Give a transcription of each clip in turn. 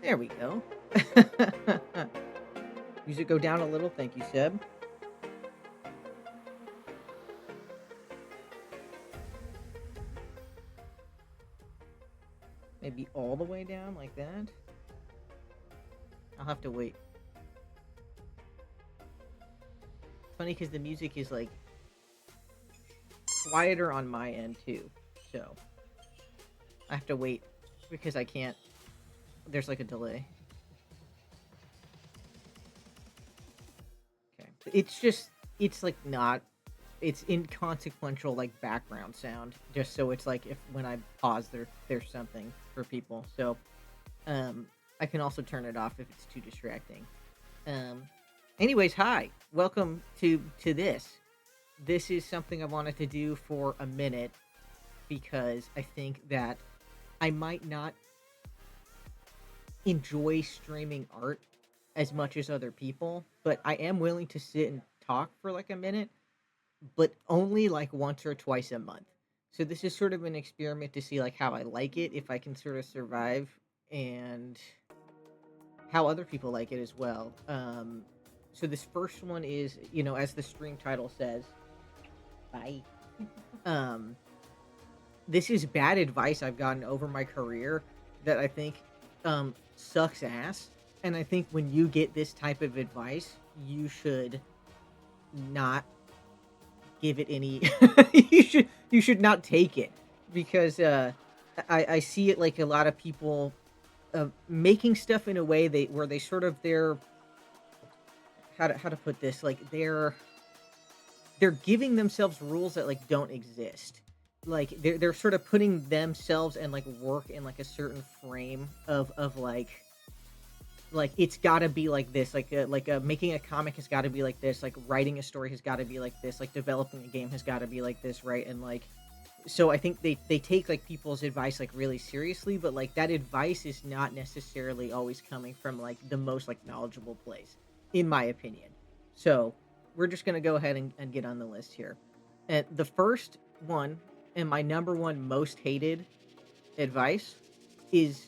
There we go. Music go down a little. Thank you, Seb. Maybe all the way down like that. I'll have to wait. It's funny because the music is like quieter on my end too. So I have to wait because I can't. There's like a delay. Okay. It's like not, it's inconsequential like background sound. Just so it's like if when I pause there's something for people. So I can also turn it off if it's too distracting. Um anyways, hi. Welcome to this. This is something I wanted to do for a minute because I think that I might not enjoy streaming art as much as other people, but I am willing to sit and talk for like a minute, but only like once or twice a month. So this is sort of an experiment to see like how I like it, if I can sort of survive, and how other people like it as well. So this first one is, as the stream title says, bye. Um, this is bad advice I've gotten over my career that I think sucks ass. And I think when you get this type of advice, you should not give it any. You should not take it because I see it like a lot of people making stuff in a way where they sort of they're how to put this, like they're giving themselves rules that like don't exist. Like they're sort of putting themselves and like work in like a certain frame of like it's got to be like this, like making a comic has got to be like this, like writing a story has got to be like this, like developing a game has got to be like this, right? And like so I think they take like people's advice like really seriously, but like that advice is not necessarily always coming from like the most like knowledgeable place, in my opinion. So we're just gonna go ahead and get on the list here. And the first one, and my number one most hated advice, is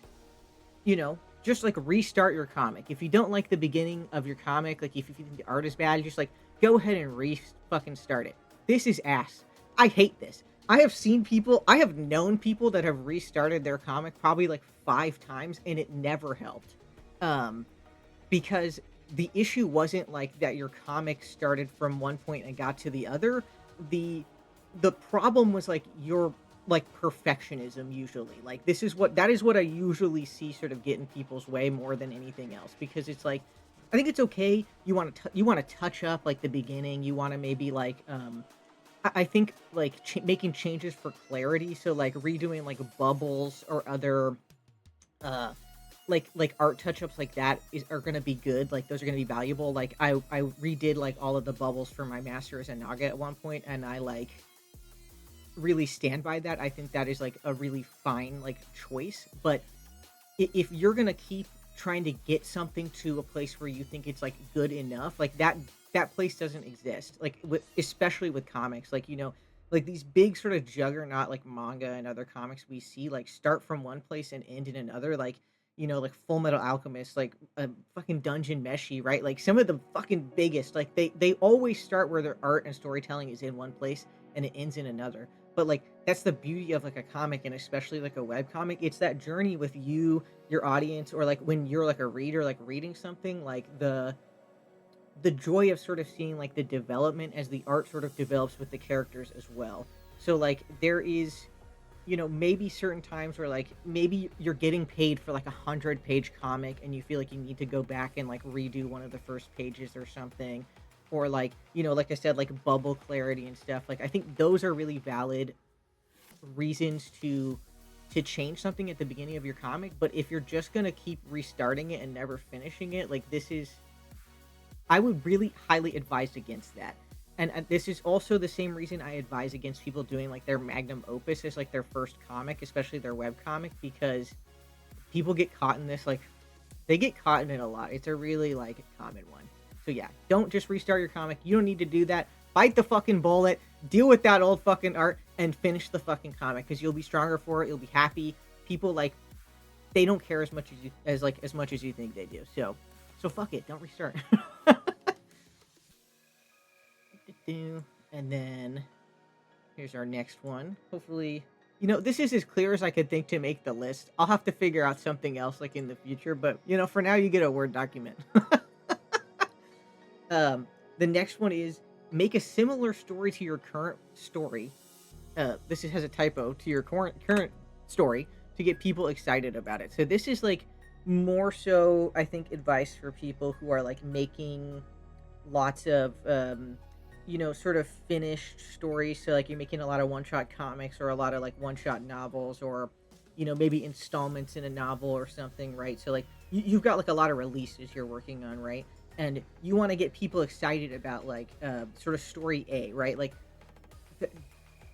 just like restart your comic. If you don't like the beginning of your comic, like if you think the art is bad, just like go ahead and fucking start it. This is ass. I hate this. I have known people that have restarted their comic probably like 5 times and it never helped. Um, because the issue wasn't like that your comic started from one point and got to the other. The problem was like your like perfectionism usually. Like that is what I usually see sort of get in people's way more than anything else, because it's like I think it's okay. You want to touch up like the beginning. You want to maybe like I think like making changes for clarity. So like redoing like bubbles or other uh like art touch-ups like that are going to be good. Like those are going to be valuable. Like I redid like all of the bubbles for my master as a naga at one point, and I like really stand by that. I think that is like a really fine like choice. But if you're going to keep trying to get something to a place where you think it's like good enough, like that place doesn't exist. Like especially with comics, like like these big sort of juggernaut like manga and other comics we see like start from one place and end in another. Like like Full Metal Alchemist, like fucking Dungeon Meshi, right? Like some of the fucking biggest, like they always start where their art and storytelling is in one place and it ends in another. But like that's the beauty of like a comic, and especially like a web comic. It's that journey with you, your audience, or like when you're like a reader like reading something, like the joy of sort of seeing like the development as the art sort of develops with the characters as well. So like there is maybe certain times where like maybe you're getting paid for like 100-page comic and you feel like you need to go back and like redo one of the first pages or something, or like like I said, like bubble clarity and stuff. Like I think those are really valid reasons to change something at the beginning of your comic. But if you're just gonna keep restarting it and never finishing it, like I would really highly advise against that. And this is also the same reason I advise against people doing like their magnum opus as like their first comic, especially their web comic, because people get caught in this. Like they get caught in it a lot. It's a really like common one. So yeah, don't just restart your comic. You don't need to do that. Bite the fucking bullet, deal with that old fucking art, and finish the fucking comic, because you'll be stronger for it. You'll be happy. People like they don't care as much as you as much as you think they do. So fuck it, don't restart. And then here's our next one. Hopefully, this is as clear as I could think to make the list. I'll have to figure out something else like in the future, but for now you get a Word document. The next one is make a similar story to your current story. This has a typo, to your current story, to get people excited about it. So this is like more so, I think, advice for people who are like making lots of sort of finished stories. So like you're making a lot of one-shot comics or a lot of like one-shot novels, or maybe installments in a novel or something, right? So like you've got like a lot of releases you're working on, right? And you want to get people excited about like sort of story A, right? Like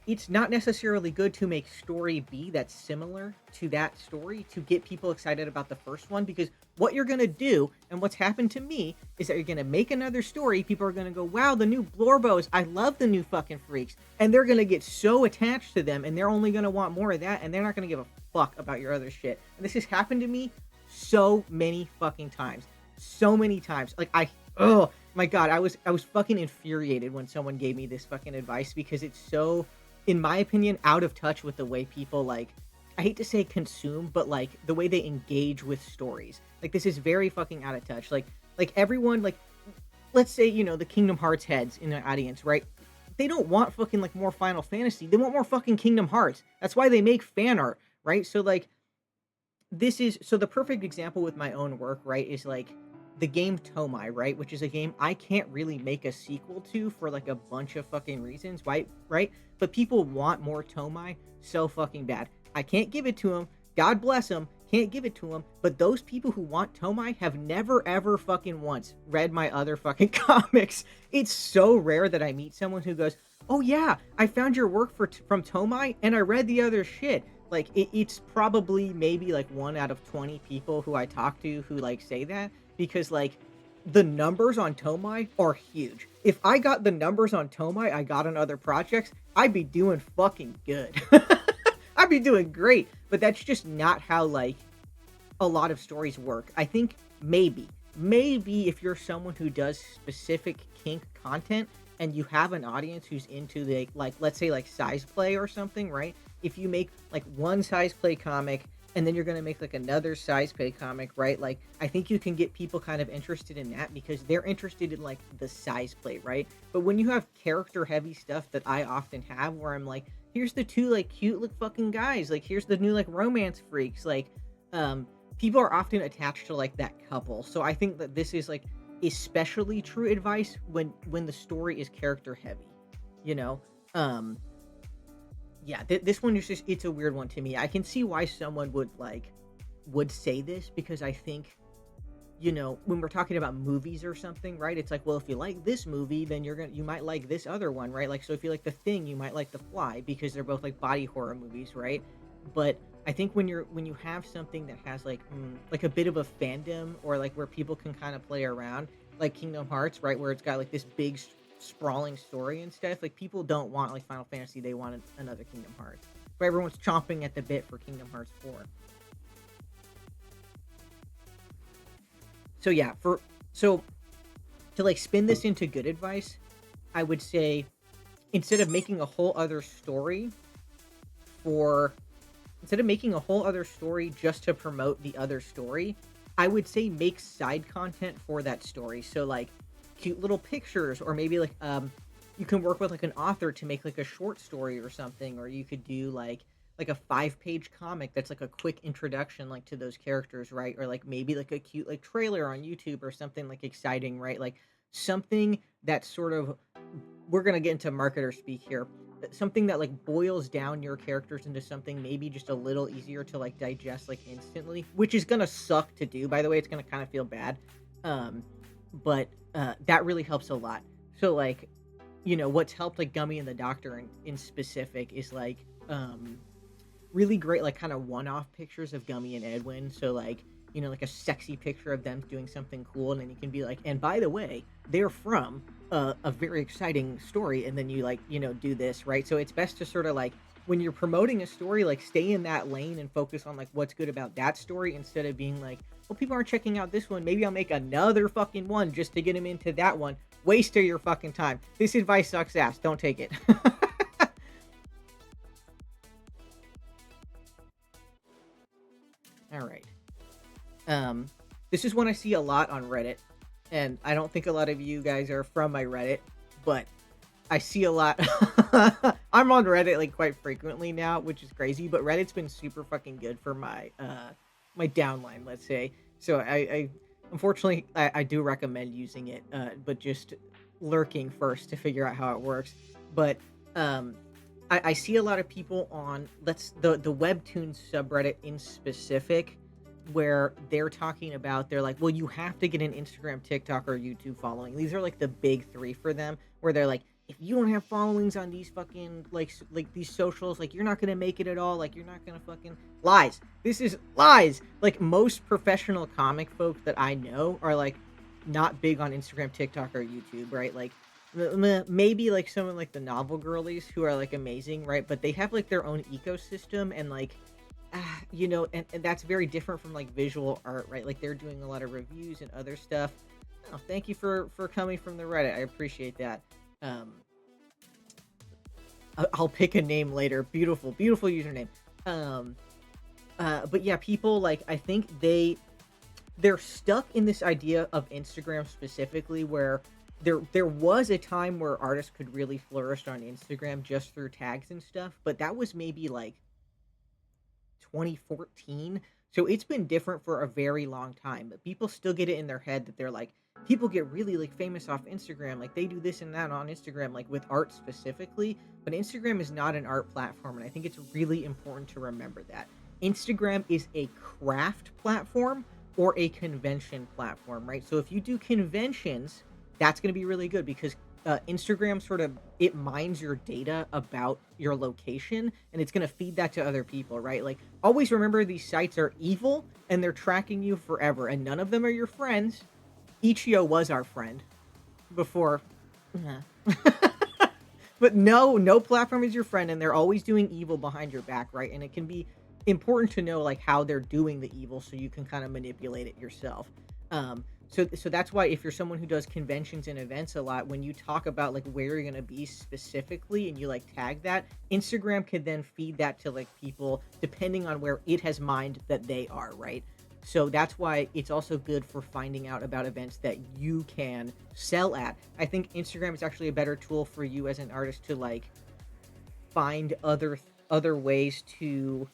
it's not necessarily good to make story B that's similar to that story to get people excited about the first one, because what you're going to do, and what's happened to me, is that you're going to make another story. People are going to go, wow, the new Blorbos, I love the new fucking freaks. And they're going to get so attached to them, and they're only going to want more of that, and they're not going to give a fuck about your other shit. And this has happened to me so many fucking times. So many times. Like, oh my God, I was fucking infuriated when someone gave me this fucking advice, because it's so, in my opinion, out of touch with the way people, like, I hate to say consume, but like the way they engage with stories. Like, this is very fucking out of touch. Like everyone, like, let's say, the Kingdom Hearts heads in the audience, right? They don't want fucking like more Final Fantasy. They want more fucking Kingdom Hearts. That's why they make fan art, right? So like, so the perfect example with my own work, right, is like the game Tomai, right? Which is a game I can't really make a sequel to for like a bunch of fucking reasons, right? But people want more Tomai so fucking bad. I can't give it to them. God bless them. Can't give it to them. But those people who want Tomai have never ever fucking once read my other fucking comics. It's so rare that I meet someone who goes, "Oh yeah, I found your work from Tomai and I read the other shit." Like it's probably maybe like 1 out of 20 people who I talk to who like say that, because like the numbers on Tomai are huge. If I got the numbers on Tomai I got on other projects, I'd be doing fucking good. I'd be doing great. But that's just not how like a lot of stories work. I think maybe if you're someone who does specific kink content and you have an audience who's into the like let's say like size play or something, right? If you make like one size play comic and then you're going to make like another size play comic, right? Like I think you can get people kind of interested in that because they're interested in like the size play, right? But when you have character heavy stuff that I often have where I'm like, here's the two like cute look fucking guys, like here's the new like romance freaks, like people are often attached to like that couple. So I think that this is like especially true advice when the story is character heavy, you know? Yeah, this one is just, it's a weird one to me. I can see why someone would say this, because I think, when we're talking about movies or something, right? It's like, well, if you like this movie, then you might like this other one, right? Like, so if you like The Thing, you might like The Fly, because they're both like body horror movies, right? But I think when you have something that has like a bit of a fandom, or like where people can kind of play around, like Kingdom Hearts, right, where it's got like this big sprawling story and stuff, like people don't want like Final Fantasy, they want another Kingdom Hearts. But everyone's chomping at the bit for Kingdom Hearts 4. So yeah, so to like spin this into good advice, I would say instead of making a whole other story just to promote the other story, I would say make side content for that story. So like cute little pictures, or maybe like you can work with like an author to make like a short story or something, or you could do like a 5-page comic that's like a quick introduction like to those characters, right? Or like maybe like a cute like trailer on YouTube or something like exciting, right? Like something that sort of, we're gonna get into marketer speak here, something that like boils down your characters into something maybe just a little easier to like digest like instantly, which is gonna suck to do, by the way. It's gonna kind of feel bad, but that really helps a lot. So like, what's helped like Gummy and the Doctor in specific is like really great like kind of one-off pictures of Gummy and Edwin. So like, like a sexy picture of them doing something cool, and then you can be like, and by the way, they're from a very exciting story, and then you like, do this, right? So it's best to sort of like when you're promoting a story, like stay in that lane and focus on like what's good about that story instead of being like, well, people aren't checking out this one. Maybe I'll make another fucking one just to get them into that one. Waste of your fucking time. This advice sucks ass. Don't take it. All right. Um, this is one I see a lot on Reddit, and I don't think a lot of you guys are from my Reddit, but I see a lot. I'm on Reddit like quite frequently now, which is crazy. But Reddit's been super fucking good for my my downline, let's say. So I unfortunately I do recommend using it, but just lurking first to figure out how it works. But um, I see a lot of people on the Webtoons subreddit in specific where they're talking about they're like, well, you have to get an Instagram, TikTok, or YouTube following. These are like the big three for them, where they're like, if you don't have followings on these fucking like these socials, like you're not gonna make it at all. Like you're not gonna fucking lies. This is lies. Like most professional comic folk that I know are like not big on Instagram, TikTok, or YouTube, right? Like maybe like someone like the novel girlies who are like amazing, right? But they have like their own ecosystem and like and that's very different from like visual art, right? Like they're doing a lot of reviews and other stuff. Oh, thank you for coming from the Reddit. I appreciate that. Um, I'll pick a name later. Beautiful, beautiful username. Um, but yeah, people like I think they're stuck in this idea of Instagram specifically, where there was a time where artists could really flourish on Instagram just through tags and stuff, but that was maybe like 2014. So it's been different for a very long time, but people still get it in their head that they're like, people get really like famous off Instagram. Like they do this and that on Instagram, like with art specifically. But Instagram is not an art platform. And I think it's really important to remember that. Instagram is a craft platform or a convention platform, right? So if you do conventions, that's going to be really good because Instagram sort of it mines your data about your location and it's going to feed that to other people, right? Like always remember these sites are evil and they're tracking you forever and none of them are your friends. Ichio was our friend before. But no platform is your friend and they're always doing evil behind your back, right? And it can be important to know like how they're doing the evil so you can kind of manipulate it yourself. So that's why if you're someone who does conventions and events a lot, when you talk about like where you're gonna be specifically and you like tag that, Instagram can then feed that to like people depending on where it has mined that they are, right? So that's why it's also good for finding out about events that you can sell at. I think Instagram is actually a better tool for you as an artist to like find other ways to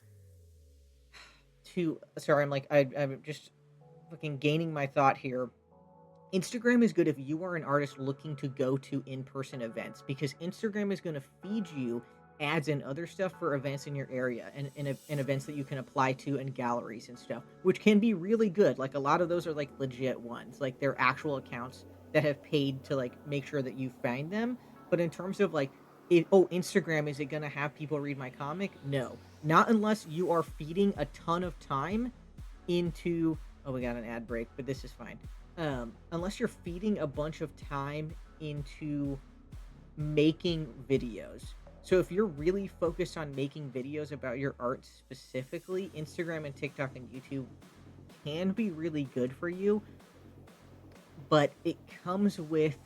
sorry, I'm just fucking gaining my thought here. Instagram is good if you are an artist looking to go to in-person events because Instagram is going to feed you ads and other stuff for events in your area and events that you can apply to and galleries and stuff, which can be really good. Like a lot of those are like legit ones, like they're actual accounts that have paid to like make sure that you find them. But in terms of like, Instagram, is it going to have people read my comic? No, not unless you are feeding a ton of time into. Oh, we got an ad break, but this is fine. Unless you're feeding a bunch of time into making videos. So if you're really focused on making videos about your art specifically, Instagram and TikTok and YouTube can be really good for you, but it comes with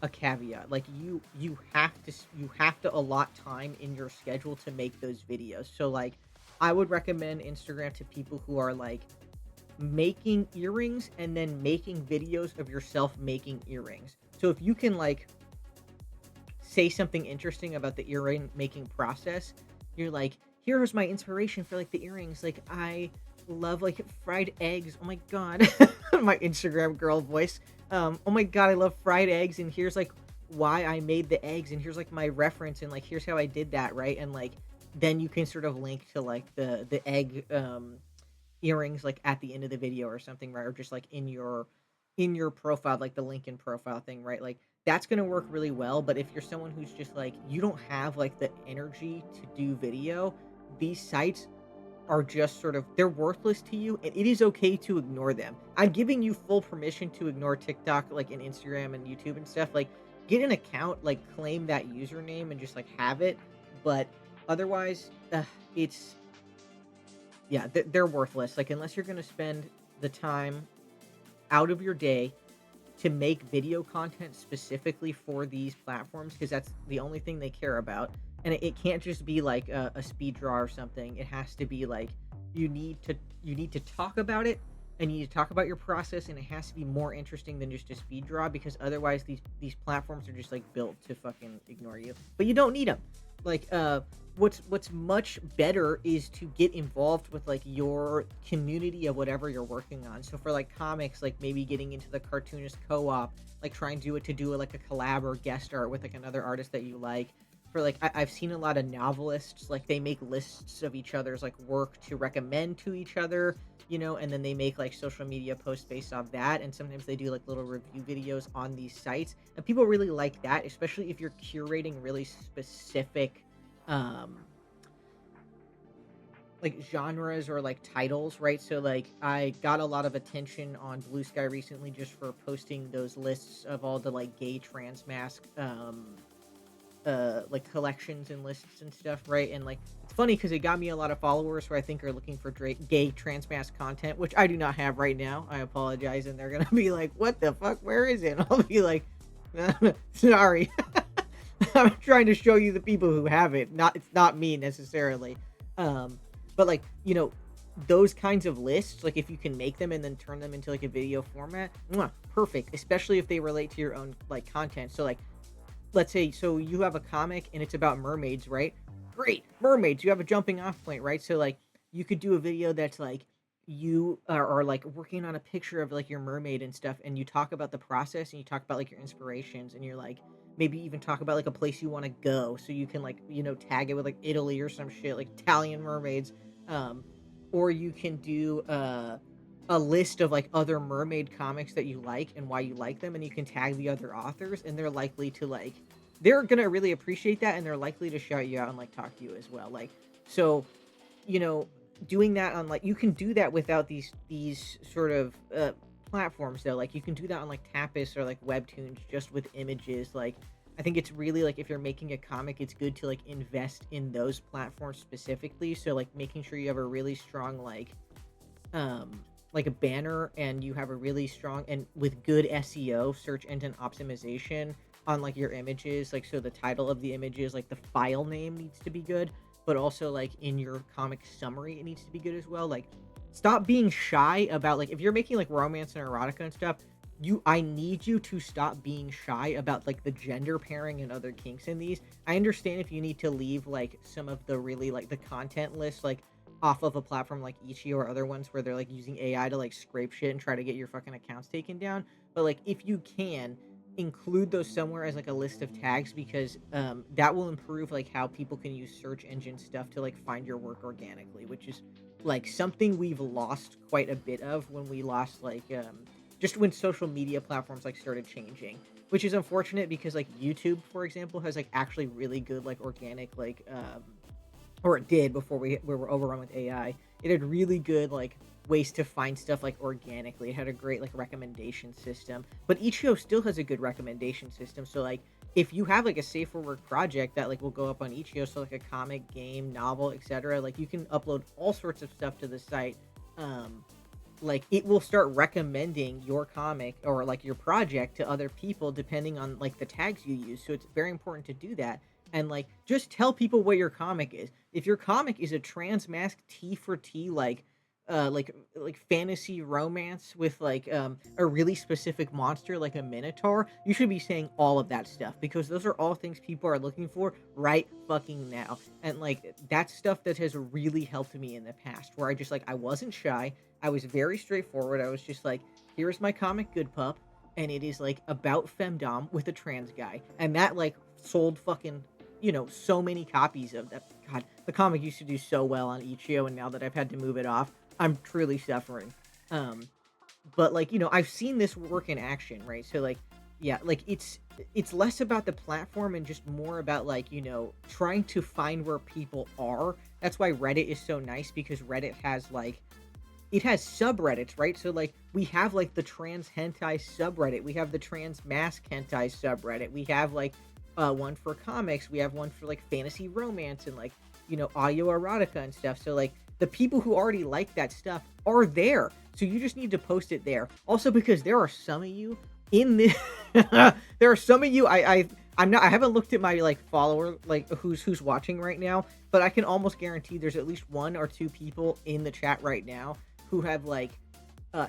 a caveat. Like you have to allot time in your schedule to make those videos. So like I would recommend Instagram to people who are like making earrings and then making videos of yourself making earrings. So if you can like say something interesting about the earring making process, you're like, here's my inspiration for like the earrings. Like I love like fried eggs. Oh my god. My Instagram girl voice. Oh my god, I love fried eggs and here's like why I made the eggs and here's like my reference and like here's how I did that, right? And like then you can sort of link to like the egg earrings like at the end of the video or something, right? Or just like in your profile, like the link in profile thing, right? Like that's going to work really well. But if you're someone who's just like you don't have like the energy to do video, these sites are just sort of they're worthless to you and it is okay to ignore them. I'm giving you full permission to ignore TikTok like in Instagram and YouTube and stuff. Like get an account, like claim that username and just like have it. But Otherwise, it's yeah, they're worthless. Like unless you're gonna spend the time out of your day to make video content specifically for these platforms, because that's the only thing they care about. And it can't just be like a speed draw or something. It has to be like you need to you need to talk about it, and you need to talk about your process, and it has to be more interesting than just a speed draw, because otherwise these platforms are just like built to fucking ignore you. But you don't need them. Like what's much better is to get involved with like your community of whatever you're working on. So for like comics, like maybe getting into the cartoonist co-op, like trying to do like a collab or guest art with like another artist that you like. For like I've seen a lot of novelists, like they make lists of each other's like work to recommend to each other, and then they make like social media posts based off that. And sometimes they do like little review videos on these sites, and people really like that, especially if you're curating really specific um like genres or like titles, right? So like I got a lot of attention on Blue Sky recently just for posting those lists of all the like gay trans mask like collections and lists and stuff, right? And like it's funny because it got me a lot of followers who I think are looking for gay trans mask content, which I do not have right now. I apologize, and they're gonna be like, "What the fuck? Where is it?" I'll be like, "Sorry, I'm trying to show you the people who have it. Not it's not me necessarily." Um, but like those kinds of lists, like if you can make them and then turn them into like a video format, mwah, perfect. Especially if they relate to your own like content. So like let's say so you have a comic and it's about mermaids, right? Great, mermaids. You have a jumping off point, right? So like you could do a video that's like you are like working on a picture of like your mermaid and stuff, and you talk about the process and you talk about like your inspirations, and you're like maybe even talk about like a place you want to go, so you can like tag it with like Italy or some shit like Italian mermaids. um or you can do a list of like other mermaid comics that you like and why you like them, and you can tag the other authors, and they're likely to like they're gonna really appreciate that, and they're likely to shout you out and like talk to you as well. Like so, you know doing that on like you can do that without these sort of platforms though. Like you can do that on like Tapas or like Webtoons just with images. Like I think it's really like if you're making a comic, it's good to like invest in those platforms specifically. So like making sure you have a really strong um like a banner, and you have a really strong and with good SEO, search engine optimization, on like your images. Like so the title of the images, like the file name needs to be good, but also like in your comic summary it needs to be good as well. Like stop being shy about like if you're making like romance and erotica and stuff, I need you to stop being shy about like the gender pairing and other kinks in these. I understand if you need to leave like some of the really like the content list like off of a platform like Ichi or other ones where they're like using AI to like scrape shit and try to get your fucking accounts taken down. But like if you can include those somewhere as like a list of tags, because that will improve like how people can use search engine stuff to like find your work organically, which is like something we've lost quite a bit of when we lost like just when social media platforms like started changing, which is unfortunate because like YouTube for example has like actually really good like organic like or it did before we were overrun with AI. It had really good like ways to find stuff like organically. It had a great like recommendation system, but each show still has a good recommendation system. So like if you have like a safe for work project that like will go up on each show, so like a comic, game, novel, etc., like you can upload all sorts of stuff to the site. Like it will start recommending your comic or like your project to other people depending on like the tags you use. So it's very important to do that, and like just tell people what your comic is. If your comic is a trans mask T for T like fantasy romance with like a really specific monster like a minotaur, you should be saying all of that stuff, because those are all things people are looking for right fucking now. And like that's stuff that has really helped me in the past, where I just like I wasn't shy, I was very straightforward. I was just like, here's my comic, Good Pup, and it is like about femdom with a trans guy, and that like sold fucking so many copies of that. God, the comic used to do so well on Ichio, and now that I've had to move it off, I'm truly suffering. Um, but like I've seen this work in action, right? So like, yeah, like it's less about the platform and just more about like trying to find where people are. That's why Reddit is so nice, because Reddit has like it has subreddits, right? So like we have like the trans hentai subreddit, we have the trans mask hentai subreddit, we have like one for comics, we have one for like fantasy romance, and like audio erotica and stuff. So like the people who already like that stuff are there. So you just need to post it there. Also because there are some of you in the there are some of you I haven't looked at my like follower like who's watching right now, but I can almost guarantee there's at least one or two people in the chat right now who have like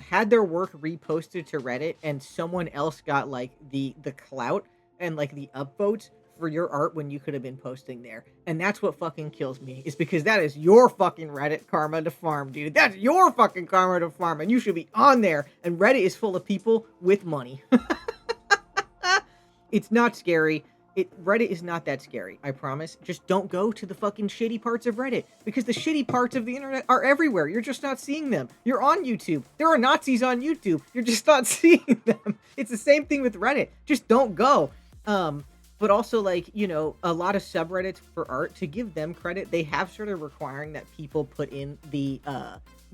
had their work reposted to Reddit and someone else got like the clout and like the upvotes for your art when you could have been posting there. And that's what fucking kills me, is because that is your fucking Reddit karma to farm, dude. That's your fucking karma to farm, and you should be on there. And Reddit is full of people with money. It's not scary. Reddit is not that scary, I promise. Just don't go to the fucking shitty parts of Reddit, because the shitty parts of the internet are everywhere. You're just not seeing them. You're on YouTube. There are Nazis on YouTube. You're just not seeing them. It's the same thing with Reddit. Just don't go. But also, like, a lot of subreddits for art, to give them credit, they have started requiring that people put in the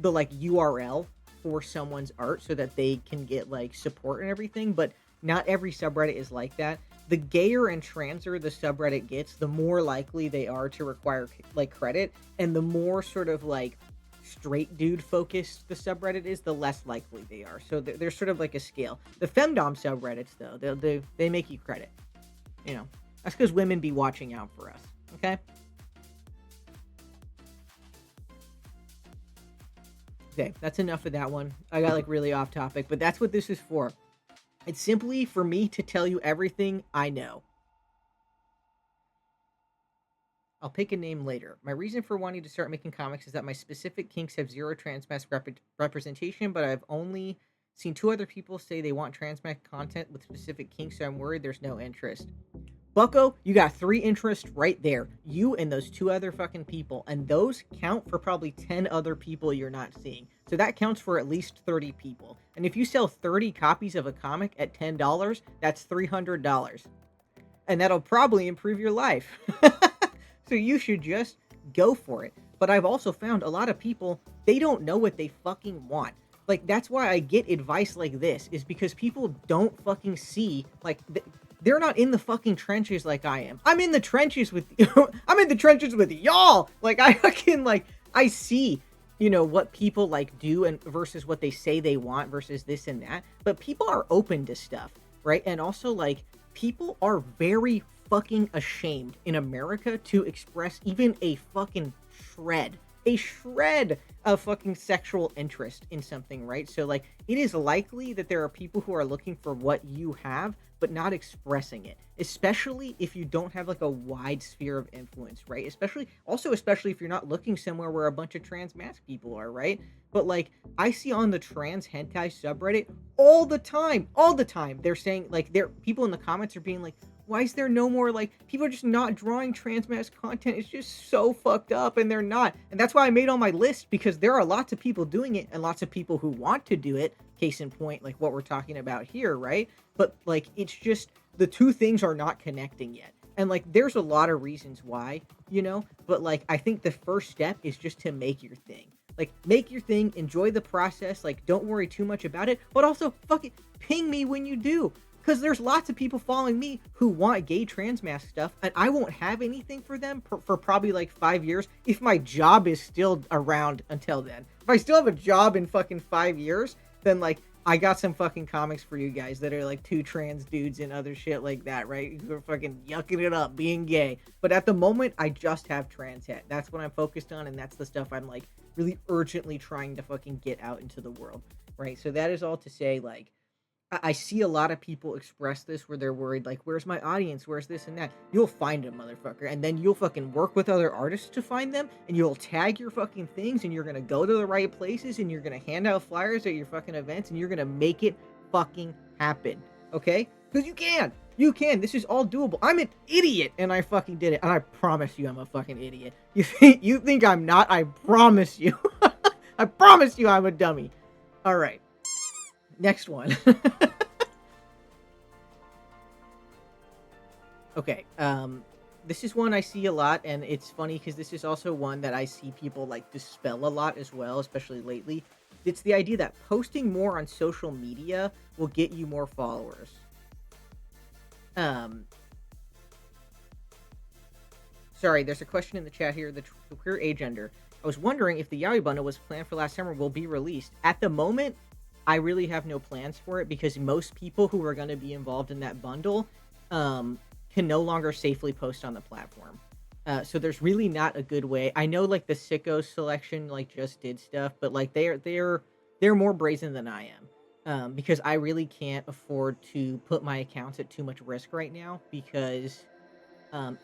like URL for someone's art so that they can get like support and everything. But not every subreddit is like that. The gayer and transer the subreddit gets, the more likely they are to require like credit, and the more sort of like straight dude focused the subreddit is, the less likely they are. So there's sort of like a scale. The femdom subreddits though, they make you credit. That's because women be watching out for us. Okay. Okay, that's enough of that one. I got like really off topic, but that's what this is for. It's simply for me to tell you everything I know. I'll pick a name later. My reason for wanting to start making comics is that my specific kinks have zero transmasc representation, but I've only seen 2 other people say they want transmasc content with specific kinks, so I'm worried there's no interest. Bucko, you got 3 interests right there. You and those 2 other fucking people, and those count for probably 10 other people you're not seeing. So that counts for at least 30 people. And if you sell 30 copies of a comic at $10, that's $300. And that'll probably improve your life. So you should just go for it. But I've also found a lot of people, they don't know what they fucking want. Like, that's why I get advice like this, is because people don't fucking see, like, they're not in the fucking trenches like I am. I'm in the trenches with I'm in the trenches with y'all. Like, I fucking, like, I see, what people like do and versus what they say they want versus this and that. But people are open to stuff, right? And also, like, people are very fucking ashamed in America to express even a fucking shred of fucking sexual interest in something, right? So like, it is likely that there are people who are looking for what you have but not expressing it, especially if you don't have like a wide sphere of influence, right? Especially if you're not looking somewhere where a bunch of trans masc people are, right? But like, I see on the trans hentai subreddit all the time, they're saying, like, people in the comments are being like, why is there no more, like, people are just not drawing trans masc content? It's just so fucked up, and they're not. And that's why I made all my list, because there are lots of people doing it and lots of people who want to do it. Case in point, like what we're talking about here, right? But like, it's just the 2 things are not connecting yet. And like, there's a lot of reasons why, but like, I think the first step is just to make your thing. Like, make your thing, enjoy the process, like, don't worry too much about it, but also fucking ping me when you do. Because there's lots of people following me who want gay trans masc stuff, and I won't have anything for them for probably like 5 years if my job is still around until then. If I still have a job in fucking 5 years, then like, I got some fucking comics for you guys that are like 2 trans dudes and other shit like that, right? Who are fucking yucking it up, being gay. But at the moment, I just have trans het. That's what I'm focused on, and that's the stuff I'm like really urgently trying to fucking get out into the world, right? So that is all to say, like, I see a lot of people express this where they're worried, like, where's my audience? Where's this and that? You'll find them, motherfucker. And then you'll fucking work with other artists to find them, and you'll tag your fucking things, and you're gonna go to the right places, and you're gonna hand out flyers at your fucking events, and you're gonna make it fucking happen. Okay? Because you can. You can. This is all doable. I'm an idiot, and I fucking did it. And I promise you I'm a fucking idiot. You think I'm not? I promise you. I promise you I'm a dummy. Alright. Next one. Okay, this is one I see a lot, and it's funny because this is also one that I see people like dispel a lot as well, especially lately. It's the idea that posting more on social media will get you more followers. Sorry, there's a question in the chat here. queer agender. I was wondering if the Yaoi bundle was planned for last summer will be released. At the moment, I really have no plans for it because most people who are going to be involved in that bundle um, can no longer safely post on the platform. So there's really not a good way. I know like the Sicko selection like just did stuff, but like they're more brazen than I am. Because I really can't afford to put my accounts at too much risk right now because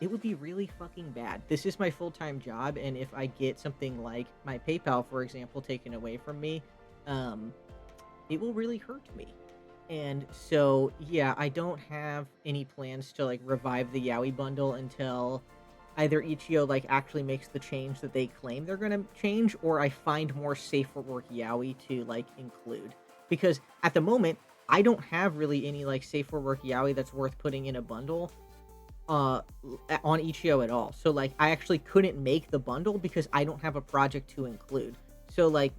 it would be really fucking bad. This is my full-time job, and if I get something like my PayPal, for example, taken away from me, um, it will really hurt me. And so, yeah, I don't have any plans to like revive the Yowie bundle until either Ichio like actually makes the change that they claim they're gonna change, or I find more safe for work Yowie to like include. Because at the moment, I don't have really any like safe for work Yowie that's worth putting in a bundle uh on Ichio at all. So like I actually couldn't make the bundle because I don't have a project to include. So like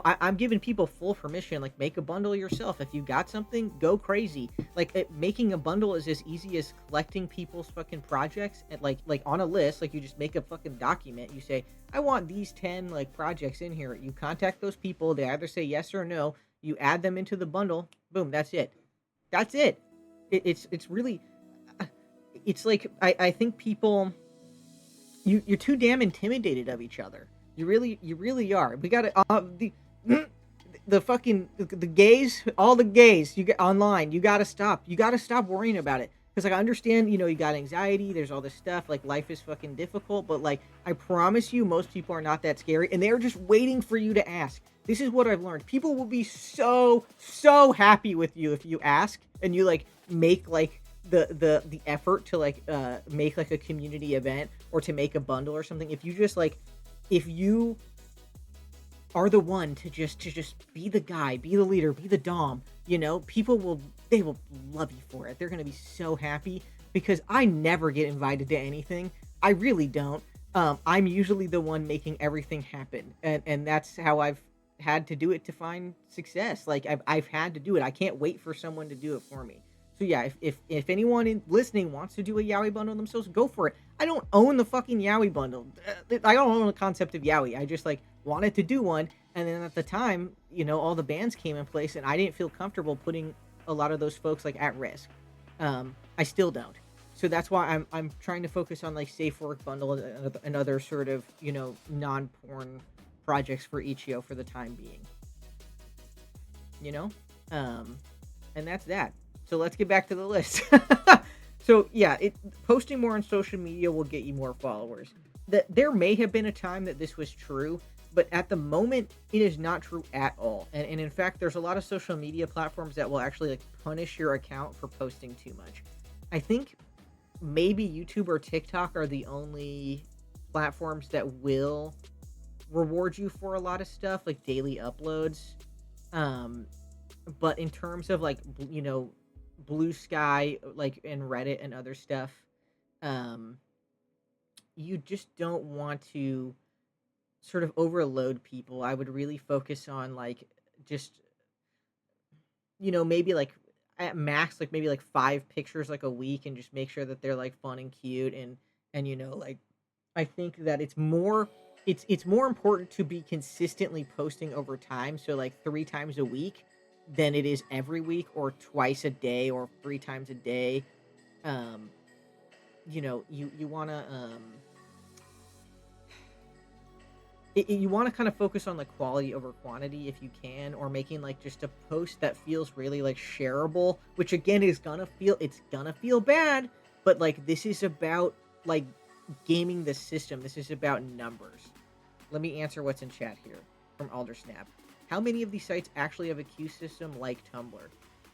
I'm giving people full permission. Like make a bundle yourself. If you got something, go crazy. Like making a bundle is as easy as collecting people's fucking projects and like on a list. Like you just make a fucking document. You say I want these 10 like projects in here. You contact those people. They either say yes or no. You add them into the bundle. Boom. That's it. That's it. It's really it's like I think people you're too damn intimidated of each other. You really are. We got to the fucking the gays, all the gays you get online. You got to stop. You got to stop worrying about it. Because like I understand, you got anxiety. There's all this stuff. Like life is fucking difficult. But like I promise you, most people are not that scary, and they're just waiting for you to ask. This is what I've learned. People will be so happy with you if you ask and you like make like the effort to like make like a community event or to make a bundle or something. If you just like if you are the one to just be the guy, be the leader, be the dom, people will love you for it. They're going to be so happy because I never get invited to anything. I really don't. I'm usually the one making everything happen, and that's how I've had to do it to find success. Like I've had to do it. I can't wait for someone to do it for me. So yeah, if anyone listening wants to do a Yowie bundle themselves, go for it. I don't own the fucking Yowie bundle. I don't own the concept of Yowie. I just like wanted to do one, and then at the time, all the bans came in place, and I didn't feel comfortable putting a lot of those folks like at risk. I still don't. So that's why I'm trying to focus on like safe work bundle and other sort of non-porn projects for Ichio for the time being. You know, and that's that. So let's get back to the list. So yeah, posting more on social media will get you more followers. There may have been a time that this was true, but at the moment, it is not true at all. And in fact, there's a lot of social media platforms that will actually like punish your account for posting too much. I think maybe YouTube or TikTok are the only platforms that will reward you for a lot of stuff, like daily uploads. But in terms of like, Blue Sky, like in Reddit and other stuff, you just don't want to sort of overload people. I would really focus on like just maybe like at max like maybe like 5 pictures like a week, and just make sure that they're like fun and cute, and like I think that it's more important to be consistently posting over time, so like 3 times a week than it is every week or twice a day or 3 times a day. um you want to you want to kind of focus on the quality over quantity if you can, or making like just a post that feels really like shareable, which again is gonna feel bad, but like this is about like gaming the system. This is about numbers. Let me answer what's in chat here from Aldersnap. How many of these sites actually have a queue system like Tumblr?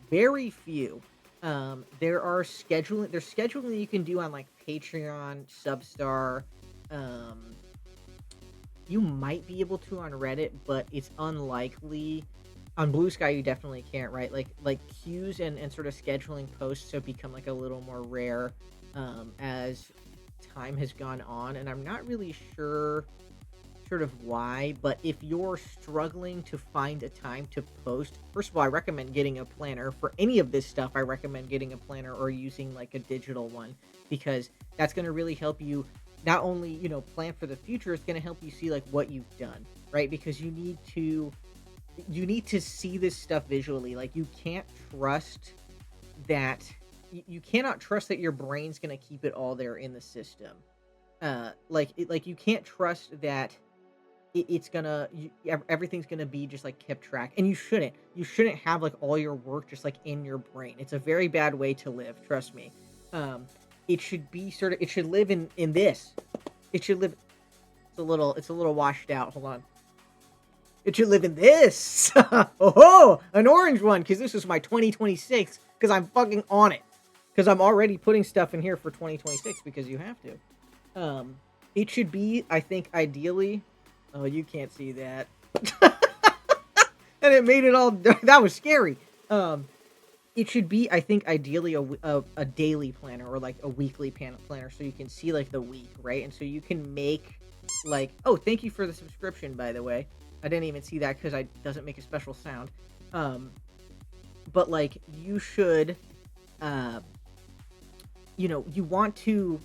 Very few. There's scheduling you can do on like Patreon, Substar. You might be able to on Reddit, but it's unlikely. On Blue Sky, you definitely can't, right? Like queues and sort of scheduling posts have become like a little more rare as time has gone on, and I'm not really sure sort of why, but if you're struggling to find a time to post, first of all, I recommend getting a planner. For any of this stuff, I recommend getting a planner or using like a digital one, because that's going to really help you not only, plan for the future, it's going to help you see like what you've done, right? Because you need to see this stuff visually. Like you can't trust that you cannot trust that your brain's going to keep it all there in the system. Like you can't trust that it's gonna everything's gonna be just like kept track, and you shouldn't have like all your work just like in your brain. It's a very bad way to live, trust me. um it should be it should live in this. It should live. It's a little washed out. Hold on. It should live in this. Oh, an orange one, because this is my 2026, because I'm fucking on it, because I'm already putting stuff in here for 2026 because you have to. It should be, I think, ideally. Oh, you can't see that. And it made it all. That was scary. Um, it should be, I think, ideally a daily planner or like a weekly planner, so you can see like the week, right? And so you can make like, oh, thank you for the subscription, by the way. I didn't even see that because I doesn't make a special sound. Um, but like you should, uh, you want to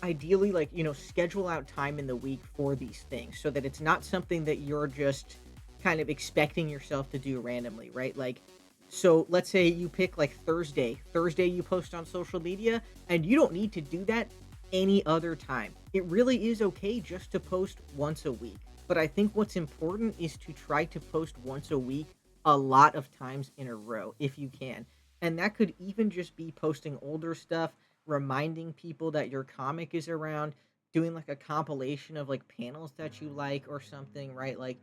ideally like schedule out time in the week for these things so that it's not something that you're just kind of expecting yourself to do randomly, right? Like, so let's say you pick like Thursday you post on social media, and you don't need to do that any other time. It really is okay just to post once a week, but I think what's important is to try to post once a week a lot of times in a row if you can. And that could even just be posting older stuff, reminding people that your comic is around, doing like a compilation of like panels that you like or something, right? Like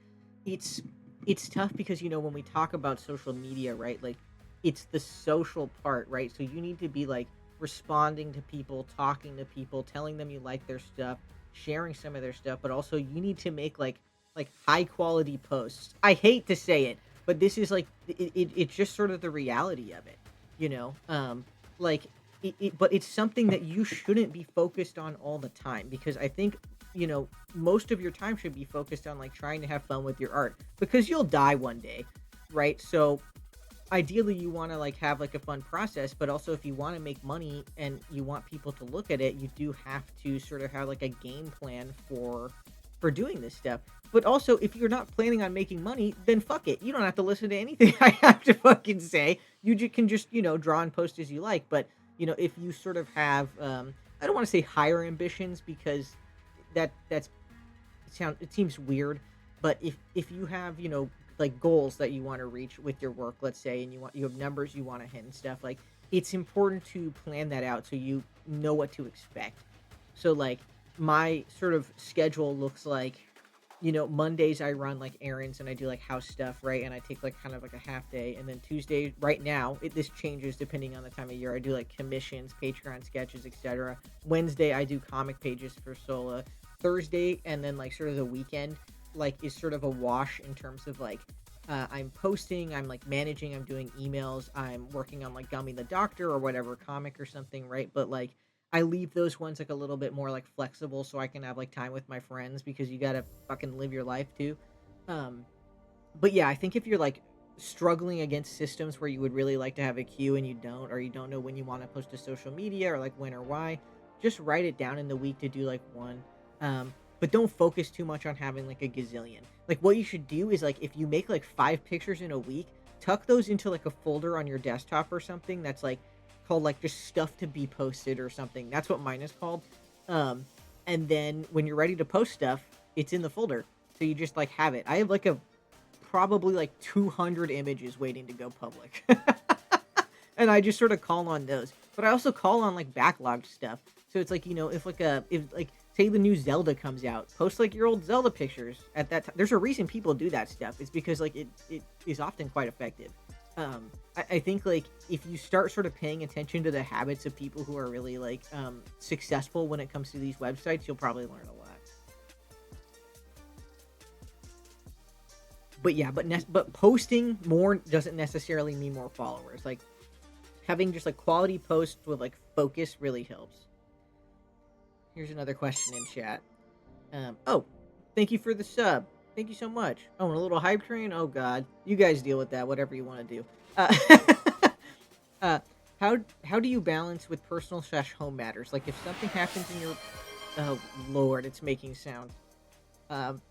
it's it's tough because when we talk about social media, right? Like it's the social part, right? So you need to be like responding to people, talking to people, telling them you like their stuff, sharing some of their stuff, but also you need to make like high quality posts. I hate to say it, but this is like it's just sort of the reality of it, you know. Like but it's something that you shouldn't be focused on all the time, because I think most of your time should be focused on like trying to have fun with your art, because you'll die one day, right? So ideally you want to like have like a fun process, but also if you want to make money and you want people to look at it, you do have to sort of have like a game plan for doing this stuff. But also, if you're not planning on making money, then fuck it, you don't have to listen to anything I have to fucking say. You can just draw and post as you like. But if you sort of have I don't want to say higher ambitions, because that's it seems weird. But if you have like goals that you want to reach with your work, let's say, and you have numbers you want to hit and stuff, like it's important to plan that out so you know what to expect. So like my sort of schedule looks like, Mondays I run like errands and I do like house stuff, right? And I take like kind of like a half day. And then Tuesday, right now, this changes depending on the time of year. I do like commissions, Patreon sketches, etc. Wednesday, I do comic pages for Sola. Thursday, and then like sort of the weekend, like is sort of a wash in terms of like I'm posting, I'm like managing, I'm doing emails, I'm working on like Gummy the Doctor or whatever comic or something, right? But like I leave those ones like a little bit more like flexible so I can have like time with my friends, because you gotta fucking live your life too. Um, but yeah, I think if you're like struggling against systems where you would really like to have a queue and you don't, or you don't know when you want to post to social media or like when or why, just write it down in the week to do like one. But don't focus too much on having like a gazillion. Like what you should do is like if you make like 5 pictures in a week, tuck those into like a folder on your desktop or something that's like called like just stuff to be posted or something. That's what mine is called. Um, and then when you're ready to post stuff, it's in the folder. So you just like have it. I have like a probably like 200 images waiting to go public. And I just sort of call on those. But I also call on like backlogged stuff. So it's like, if like say the new Zelda comes out, post like your old Zelda pictures at that time. There's a reason people do that stuff. It's because like it is often quite effective. I think like if you start sort of paying attention to the habits of people who are really like successful when it comes to these websites, you'll probably learn a lot. But yeah, but posting more doesn't necessarily mean more followers. Like having just like quality posts with like focus really helps. Here's another question in chat. Oh, thank you for the sub. Thank you so much. Oh, and a little hype train. Oh God, you guys deal with that. Whatever you want to do. Uh, uh, how do you balance with personal/home matters? Like if something happens in your Oh Lord, it's making sound. Um,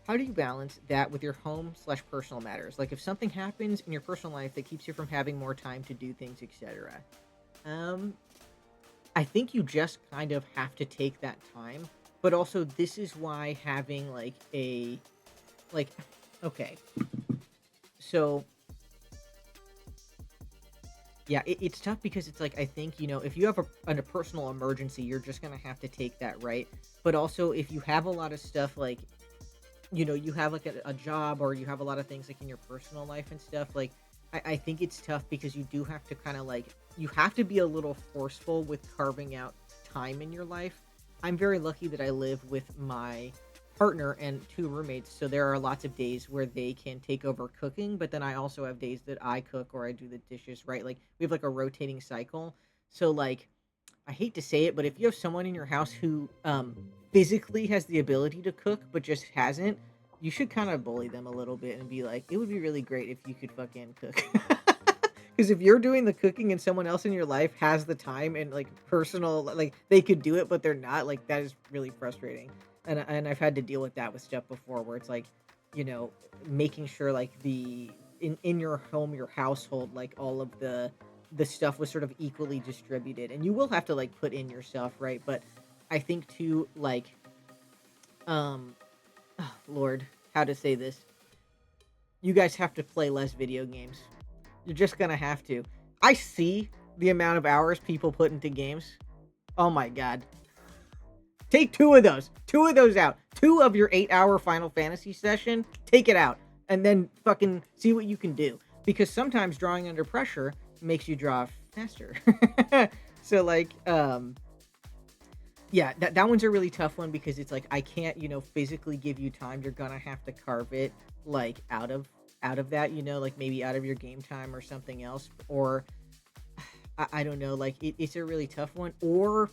how do you balance that with your home slash personal matters? Like if something happens in your personal life that keeps you from having more time to do things, etc. Um, I think you just kind of have to take that time, but also this is why having like okay, so yeah, it's tough because it's like I think if you have a personal emergency, you're just gonna have to take that, right? But also if you have a lot of stuff like you have like a job or you have a lot of things like in your personal life and stuff, like I think it's tough because you do have to kind of like you have to be a little forceful with carving out time in your life. I'm very lucky that I live with my partner and two roommates, so there are lots of days where they can take over cooking, but then I also have days that I cook or I do the dishes, right? Like we have like a rotating cycle. So like I hate to say it, but if you have someone in your house who physically has the ability to cook but just hasn't, you should kind of bully them a little bit and be like, it would be really great if you could fucking cook. Because if you're doing the cooking and someone else in your life has the time and like personal, like they could do it but they're not, like that is really frustrating. And I've had to deal with that with stuff before, where it's like, you know, making sure like in your home, your household, like all of the stuff was sort of equally distributed, and you will have to like put in your stuff, right? But I think too, like, um oh, Lord, how to say this, you guys have to play less video games. You're just gonna have to. I see the amount of hours people put into games. Oh my god. Take two of those out, 2 of your 8-hour Final Fantasy session, take it out and then fucking see what you can do, because sometimes drawing under pressure makes you draw faster. So like yeah, that one's a really tough one because it's like I can't, physically give you time. You're gonna have to carve it like out of that, like maybe out of your game time or something else. Or I don't know, like it's a really tough one. Or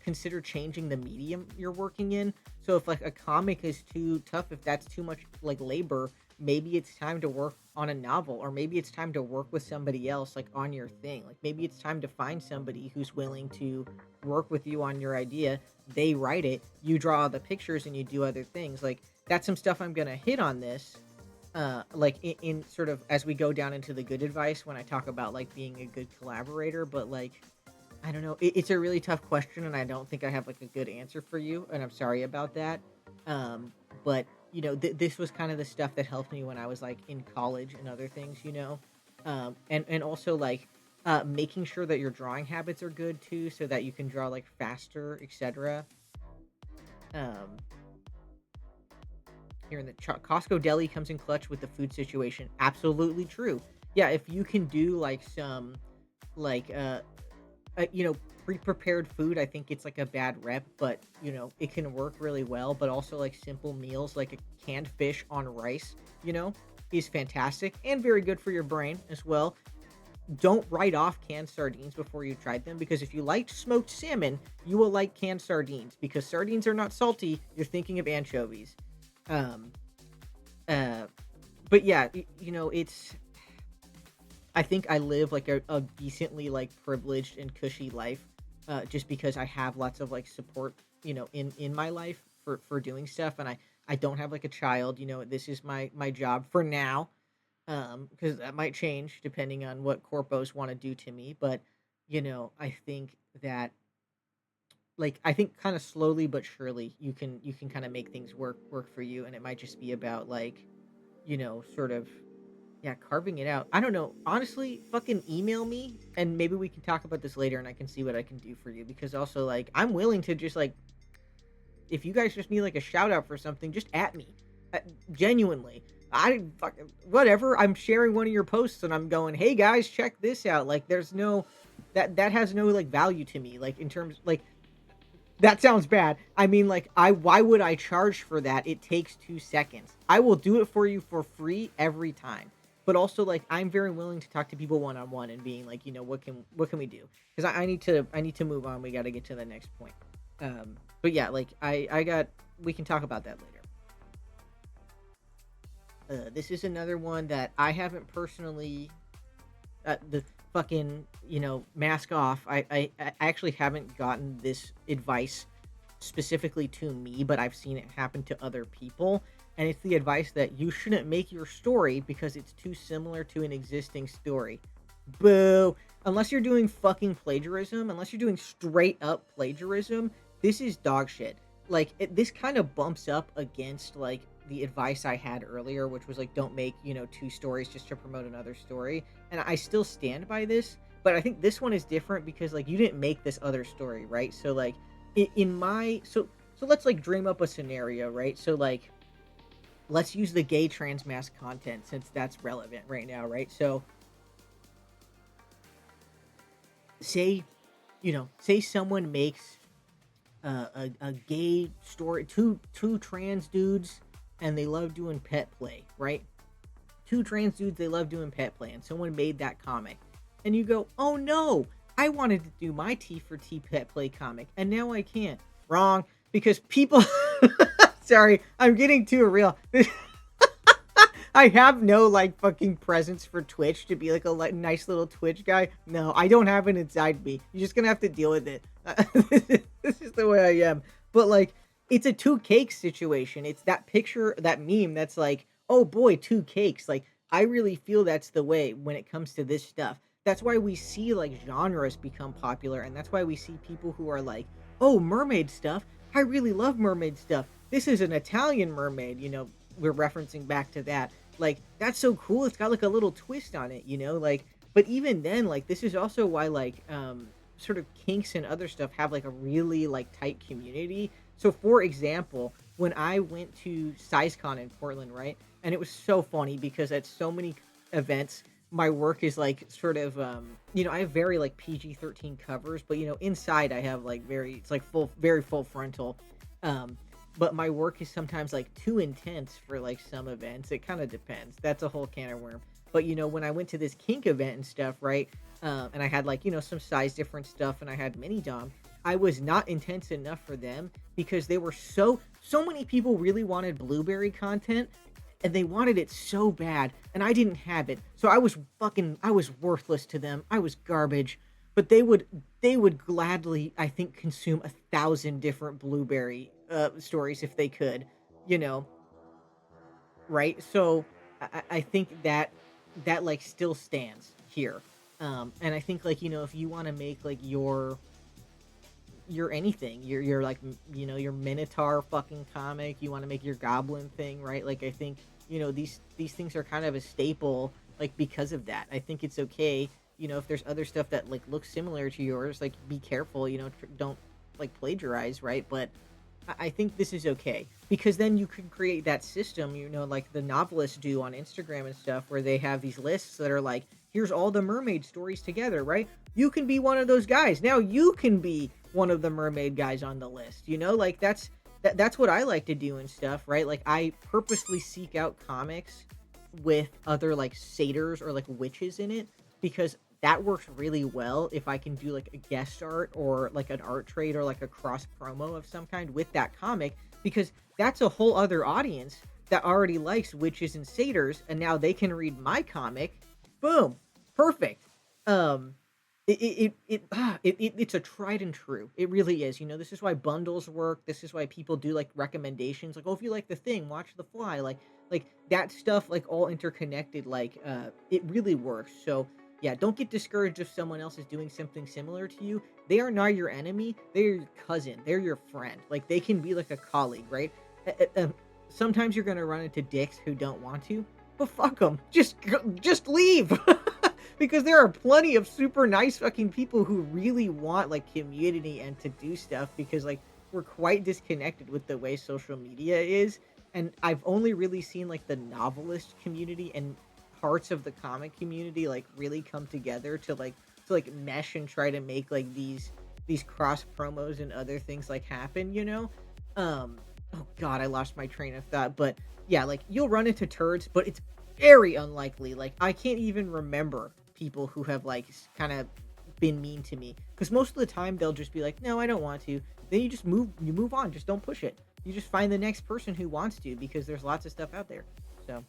consider changing the medium you're working in. So if like a comic is too tough, if that's too much like labor, maybe it's time to work on a novel, or maybe it's time to work with somebody else like on your thing. Like maybe it's time to find somebody who's willing to work with you on your idea. They write it, you draw the pictures and you do other things. Like that's some stuff I'm going to hit on this like in sort of as we go down into the good advice when I talk about like being a good collaborator. But like I don't know. It's a really tough question, and I don't think I have like a good answer for you, and I'm sorry about that. Um, but this was kind of the stuff that helped me when I was like in college and other things, and also like making sure that your drawing habits are good too, so that you can draw like faster, etc. Um, here in the Costco deli comes in clutch with the food situation. Absolutely true. Yeah, if you can do like some like you know, pre-prepared food, I think it's like a bad rep, but it can work really well. But also like simple meals like a canned fish on rice, is fantastic and very good for your brain as well. Don't write off canned sardines before you tried them, because if you liked smoked salmon, you will like canned sardines, because sardines are not salty. You're thinking of anchovies. Um, uh, but yeah, it's I think I live like a decently like privileged and cushy life, just because I have lots of like support, in my life for doing stuff, and I don't have like a child. This is my job for now, because that might change depending on what corpos want to do to me. But I think that like I think kind of slowly but surely you can kind of make things work for you, and it might just be about like sort of yeah, carving it out. I don't know. Honestly, fucking email me and maybe we can talk about this later and I can see what I can do for you, because also like I'm willing to just like if you guys just need like a shout out for something, just at me. Uh, Genuinely. I fucking whatever. I'm sharing one of your posts and I'm going, "Hey guys, check this out." Like there's no that has no like value to me, like in terms like that sounds bad. I mean, like, why would I charge for that? It takes 2 seconds. I will do it for you for free every time. But also, like, I'm very willing to talk to people one on one and being like, what can we do? Because I need to move on. We got to get to the next point. But yeah, like, we can talk about that later. This is another one that I haven't personally. The fucking, mask off. I actually haven't gotten this advice specifically to me, but I've seen it happen to other people. And it's the advice that you shouldn't make your story because it's too similar to an existing story. Boo. Unless you're doing fucking plagiarism, unless you're doing straight up plagiarism, this is dog shit. Like, this kind of bumps up against, like, the advice I had earlier, which was, like, don't make, two stories just to promote another story. And I still stand by this, but I think this one is different because, like, you didn't make this other story, right? So, like, in my so let's like dream up a scenario, right? So like let's use the gay trans mask content since that's relevant right now, right? So say say someone makes a gay story, two trans dudes, and they love doing pet play, right? Two trans dudes, they love doing pet play, and someone made that comic, and you go, oh no, I wanted to do my T for T pet play comic, and now I can't. Wrong, because people. Sorry, I'm getting too real. I have no like fucking presence for Twitch to be like a nice little Twitch guy. No, I don't have it inside me. You're just gonna have to deal with it. This is the way I am. But like, it's a two cakes situation. It's that picture, that meme that's like, oh boy, two cakes. Like, I really feel that's the way when it comes to this stuff. That's why we see like genres become popular, and that's why we see people who are like, oh, mermaid stuff. I really love mermaid stuff. This is an Italian mermaid, we're referencing back to that. Like, that's so cool. It's got like a little twist on it, like, but even then, like, this is also why like sort of kinks and other stuff have like a really like tight community. So for example, when I went to SizeCon in Portland, right? And it was so funny because at so many events, my work is like sort of I have very like PG-13 covers, but inside I have like it's like very full frontal. But my work is sometimes like too intense for like some events. It kind of depends. That's a whole can of worm. But when I went to this kink event and stuff, right? And I had like some size different stuff, and I had mini dom. I was not intense enough for them because they were so many people really wanted blueberry content, and they wanted it so bad, and I didn't have it. So I was worthless to them. I was garbage. But they would gladly, I think, consume 1,000 different blueberry stories if they could, you know, right? So I think that like still stands here. And I think like, if you want to make like your anything, your like, your Minotaur fucking comic, you want to make your Goblin thing, right? Like, I think, these things are kind of a staple, like, because of that. I think it's okay, if there's other stuff that like looks similar to yours, like, be careful, don't like plagiarize, right? But I think this is okay because then you can create that system, like the novelists do on Instagram and stuff, where they have these lists that are like, here's all the mermaid stories together, right? You can be one of those guys. Now you can be one of the mermaid guys on the list, like that's what I like to do and stuff, right? Like, I purposely seek out comics with other like satyrs or like witches in it because that works really well if I can do like a guest art or like an art trade or like a cross promo of some kind with that comic, because that's a whole other audience that already likes witches and satyrs, and now they can read my comic. Boom, perfect. um it's a tried and true. It really is. This is why bundles work. This is why people do like recommendations. Like, oh, if you like The Thing, watch The Fly. Like that stuff, like all interconnected. Like, it really works. So yeah, don't get discouraged if someone else is doing something similar to you. They are not your enemy. They're your cousin. They're your friend. Like, they can be like a colleague, right? Sometimes you're gonna run into dicks who don't want to, but fuck them. Just leave. Because there are plenty of super nice fucking people who really want like community and to do stuff, because like we're quite disconnected with the way social media is. And I've only really seen like the novelist community and parts of the comic community like really come together to mesh and try to make like these cross promos and other things like happen. Oh god, I lost my train of thought. But yeah, like, you'll run into turds, but it's very unlikely. Like, I can't even remember people who have like kind of been mean to me, because most of the time they'll just be like, no, I don't want to. Then you move on. Just don't push it. You just find the next person who wants to, because there's lots of stuff out there. So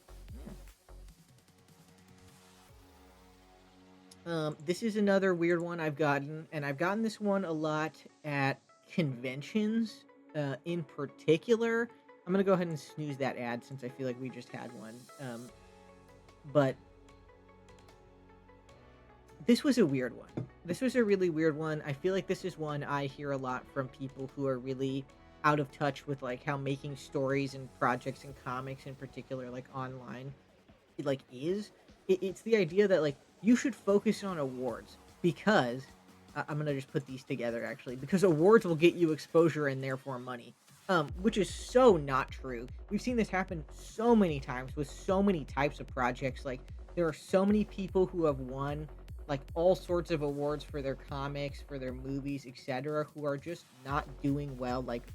This is another weird one I've gotten, and I've gotten this one a lot at conventions, in particular. I'm gonna go ahead and snooze that ad since I feel like we just had one. But this was a weird one. This was a really weird one. I feel like this is one I hear a lot from people who are really out of touch with like how making stories and projects and comics in particular, like online, it like is. It's the idea that like you should focus on awards because I'm gonna just put these together actually because awards will get you exposure and therefore money. Which is so not true. We've seen this happen so many times with so many types of projects. Like there are so many people who have won like all sorts of awards for their comics, for their movies, etc., who are just not doing well like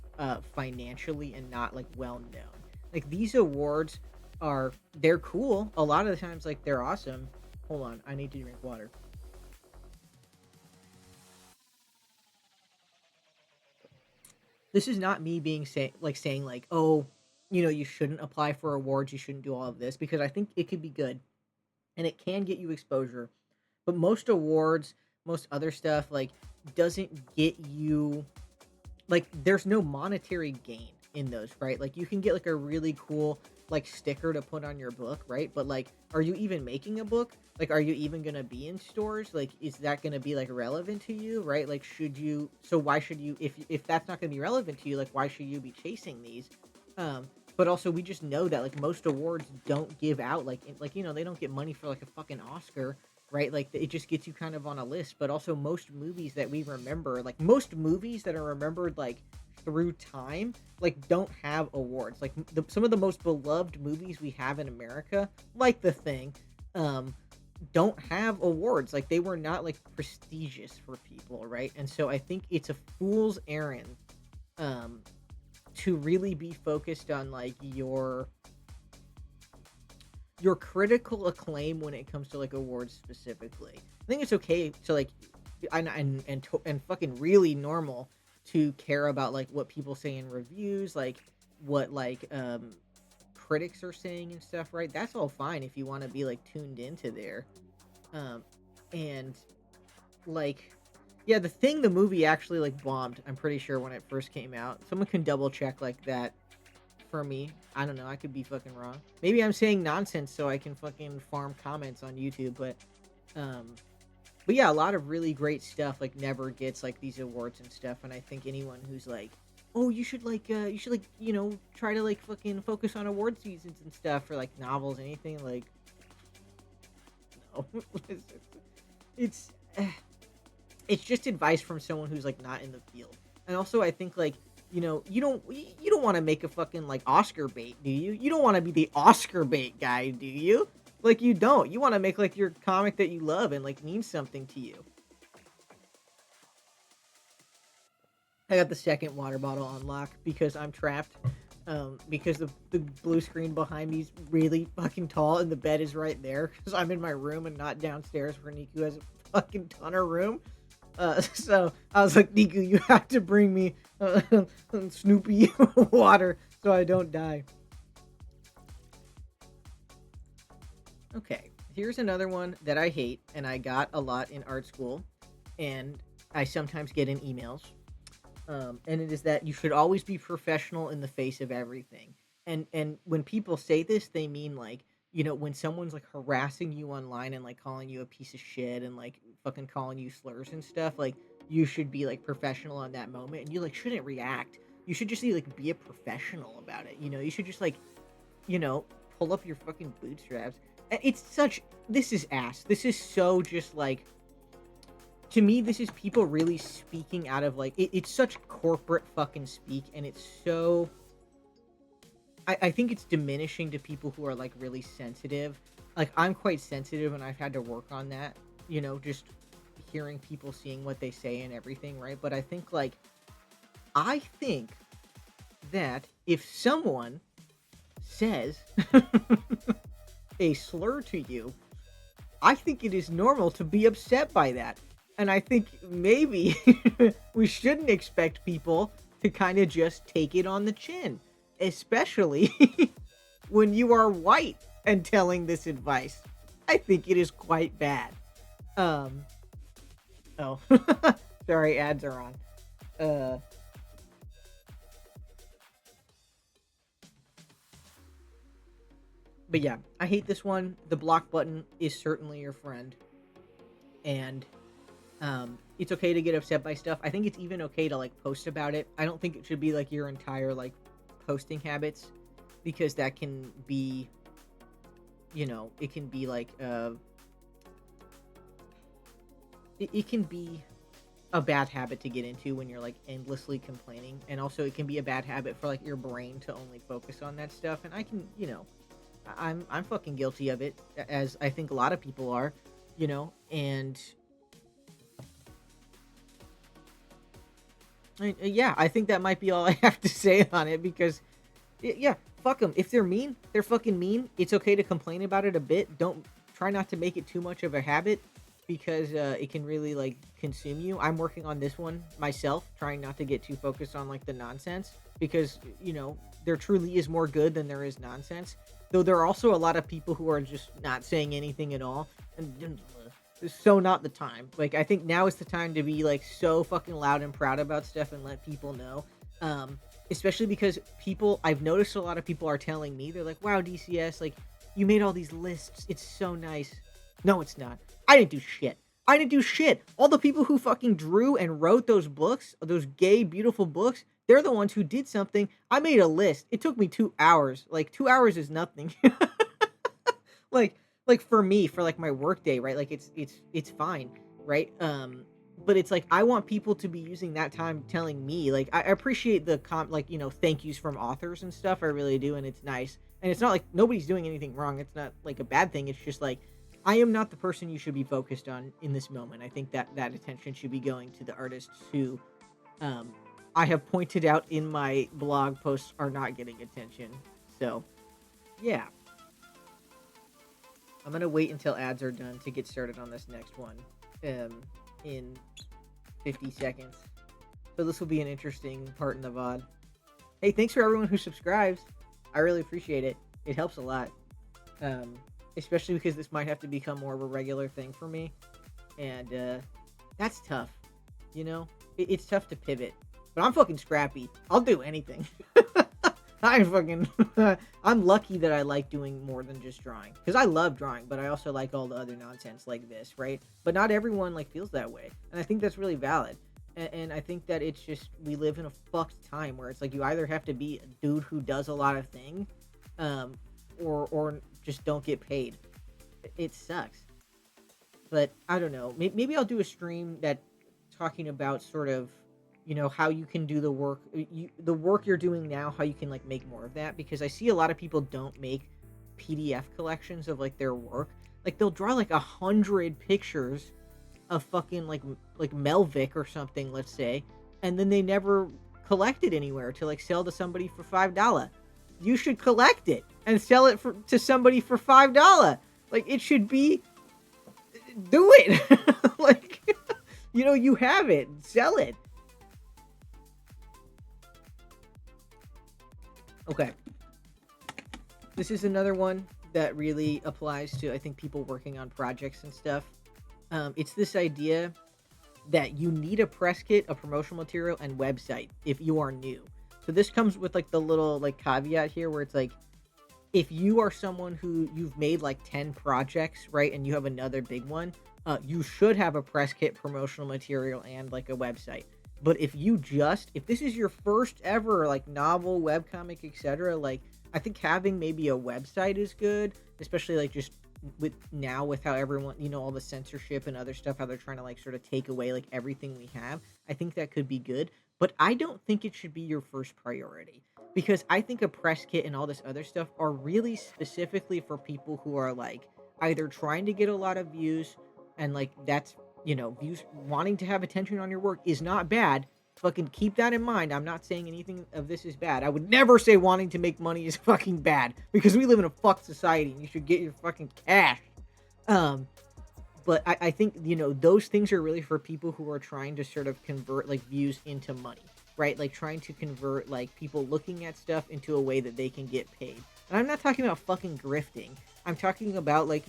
financially and not like well known. Like these awards they're cool. A lot of the times like they're awesome. Hold on, I need to drink water. This is not me being saying like, oh, you shouldn't apply for awards, you shouldn't do all of this because I think it could be good and it can get you exposure. But most awards, most other stuff like doesn't get you like there's no monetary gain in those, right? Like you can get like a really cool like sticker to put on your book, right? But like are you even making a book? Like are you even going to be in stores? Like is that going to be like relevant to you, right? Like why should you if that's not going to be relevant to you, like why should you be chasing these? But also we just know that like most awards don't give out they don't get money for like a fucking Oscar, right? Like it just gets you kind of on a list. But also most movies that we remember, like most movies that are remembered like through time, like don't have awards. Like some of the most beloved movies we have in America, like The Thing, um, don't have awards. Like they were not like prestigious for people, right? And so I think it's a fool's errand, um, to really be focused on like your critical acclaim when it comes to like awards specifically. I think it's okay to like and fucking really normal to care about like what people say in reviews, like what like critics are saying and stuff, right? That's all fine if you want to be like tuned into there. Um and like yeah, the movie actually like bombed, I'm pretty sure when it first came out. Someone can double check like that for me. I don't know. I could be fucking wrong. Maybe I'm saying nonsense so I can fucking farm comments on YouTube, um but yeah, a lot of really great stuff like never gets like these awards and stuff, and I think anyone who's like, "Oh, you should try to like fucking focus on award seasons and stuff for like novels anything like no." it's eh, it's just advice from someone who's like not in the field. And also I think like you don't want to make a fucking like Oscar bait, do you? You don't want to be the Oscar bait guy, do you? Like you don't. You want to make like your comic that you love and like means something to you. I got the second water bottle on lock because I'm trapped. Because the blue screen behind me is really fucking tall and the bed is right there because I'm in my room and not downstairs where Niku has a fucking ton of room. So I was like, Niku, you have to bring me Snoopy water so I don't die. Okay, here's another one that I hate and I got a lot in art school, and I sometimes get in emails. And it is that you should always be professional in the face of everything. And when people say this, they mean like when someone's like harassing you online and like calling you a piece of shit and like fucking calling you slurs and stuff, like you should be like professional on that moment, and you like shouldn't react. You should just like be a professional about it. You should just like you know pull up your fucking bootstraps. And it's such this is ass. This is so just like to me, this is people really speaking out of like it's such corporate fucking speak, and it's so. I think it's diminishing to people who are like really sensitive. Like I'm quite sensitive, and I've had to work on that. Just hearing people, seeing what they say, and everything, right? But I think that if someone says a slur to you, I think it is normal to be upset by that. And I think maybe we shouldn't expect people to kind of just take it on the chin, especially when you are white and telling this advice. I think it is quite bad. Um, oh, sorry, ads are on. Uh, but yeah, I hate this one. The block button is certainly your friend, and it's okay to get upset by stuff. I think it's even okay to like post about it. I don't think it should be like your entire like posting habits, because that can be, it can be like it can be a bad habit to get into when you're like endlessly complaining, and also it can be a bad habit for like your brain to only focus on that stuff. And I can, I'm fucking guilty of it, as I think a lot of people are, and yeah, I think that might be all I have to say on it, because yeah, fuck them. If they're mean, they're fucking mean. It's okay to complain about it a bit. Don't try not to make it too much of a habit, because it can really like consume you. I'm working on this one myself, trying not to get too focused on like the nonsense, because there truly is more good than there is nonsense. Though there are also a lot of people who are just not saying anything at all, and it's so not the time. Like, I think now is the time to be like so fucking loud and proud about stuff and let people know. Especially because I've noticed a lot of people are telling me, they're like, wow, DCS, like, you made all these lists. It's so nice. No, it's not. I didn't do shit. I didn't do shit. All the people who fucking drew and wrote those books, those gay, beautiful books, they're the ones who did something. I made a list. It took me 2 hours. Like, 2 hours is nothing. like, like for me, for like my work day, right? Like, it's fine, right? But it's like, I want people to be using that time telling me, like, I appreciate the like, thank yous from authors and stuff. I really do, and it's nice. And it's not like nobody's doing anything wrong. It's not like a bad thing. It's just like, I am not the person you should be focused on in this moment. I think that attention should be going to the artists who, um, I have pointed out in my blog posts are not getting attention. So, yeah, I'm gonna wait until ads are done to get started on this next one, in 50 seconds. So this will be an interesting part in the VOD. Hey, thanks for everyone who subscribes. I really appreciate it. It helps a lot. Especially because this might have to become more of a regular thing for me. And that's tough. It's tough to pivot. But I'm fucking scrappy. I'll do anything. I'm fucking... I'm lucky that I like doing more than just drawing. Because I love drawing, but I also like all the other nonsense like this, right? But not everyone like feels that way. And I think that's really valid. And I think that it's just... We live in a fucked time where it's like you either have to be a dude who does a lot of things, or just don't get paid. It sucks. But I don't know. Maybe I'll do a stream that talking about sort of, how you can do the work, the work you're doing now, how you can like make more of that, because I see a lot of people don't make PDF collections of like their work. Like they'll draw like 100 pictures of fucking like Melvic or something, let's say, and then they never collect it anywhere to like sell to somebody for $5. You should collect it and sell it to somebody for $5. Like, it should be, do it. Like, you have it, sell it. Okay. This is another one that really applies to, I think, people working on projects and stuff. It's this idea that you need a press kit, a promotional material, and website if you are new. So this comes with like the little like caveat here where it's like, if you are someone who you've made like 10 projects, right, and you have another big one, you should have a press kit, promotional material, and like a website. But if this is your first ever like novel, webcomic, etc., like I think having maybe a website is good, especially like just with how everyone, all the censorship and other stuff, how they're trying to like sort of take away like everything we have. I think that could be good, but I don't think it should be your first priority, because I think a press kit and all this other stuff are really specifically for people who are like either trying to get a lot of views, and like that's, views, wanting to have attention on your work is not bad. Fucking keep that in mind. I'm not saying anything of this is bad. I would never say wanting to make money is fucking bad, because we live in a fucked society and you should get your fucking cash. But I think, those things are really for people who are trying to sort of convert like views into money, right? Like trying to convert like people looking at stuff into a way that they can get paid. And I'm not talking about fucking grifting. I'm talking about like,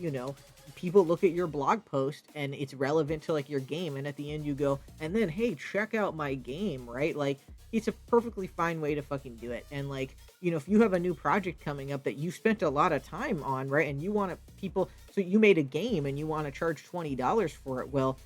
people look at your blog post and it's relevant to like your game, and at the end you go, and then hey, check out my game, right? Like it's a perfectly fine way to fucking do it. And like, if you have a new project coming up that you spent a lot of time on, right, and you want to people, so you made a game and you want to charge $20 for it, well,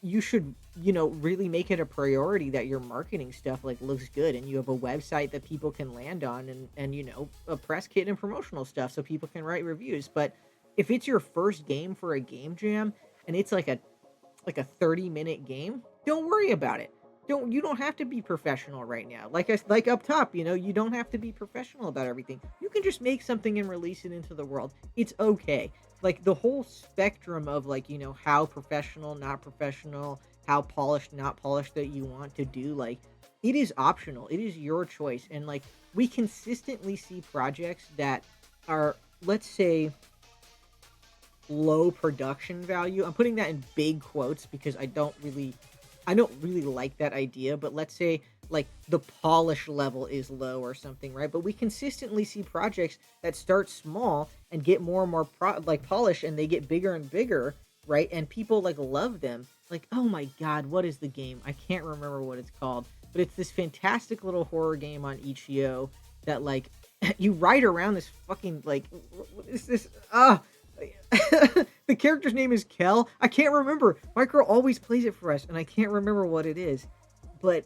you should, really make it a priority that your marketing stuff like looks good, and you have a website that people can land on, and a press kit and promotional stuff so people can write reviews. But if it's your first game for a game jam and it's like a 30-minute game, don't worry about it. You don't have to be professional right now. Like up top, you don't have to be professional about everything. You can just make something and release it into the world. It's okay. Like the whole spectrum of like, how professional, not professional, how polished, not polished that you want to do, like it is optional. It is your choice. And like we consistently see projects that are, let's say, low production value. I'm putting that in big quotes because I don't really like that idea, but let's say like the polish level is low or something, right? But we consistently see projects that start small and get more and more polish, and they get bigger and bigger, right? And people like love them. Like, oh my god, what is the game? I can't remember what it's called, but it's this fantastic little horror game on itch.io that like you ride around this fucking like what is this? The character's name is Kel. I can't remember. My girl always plays it for us, and I can't remember what it is. But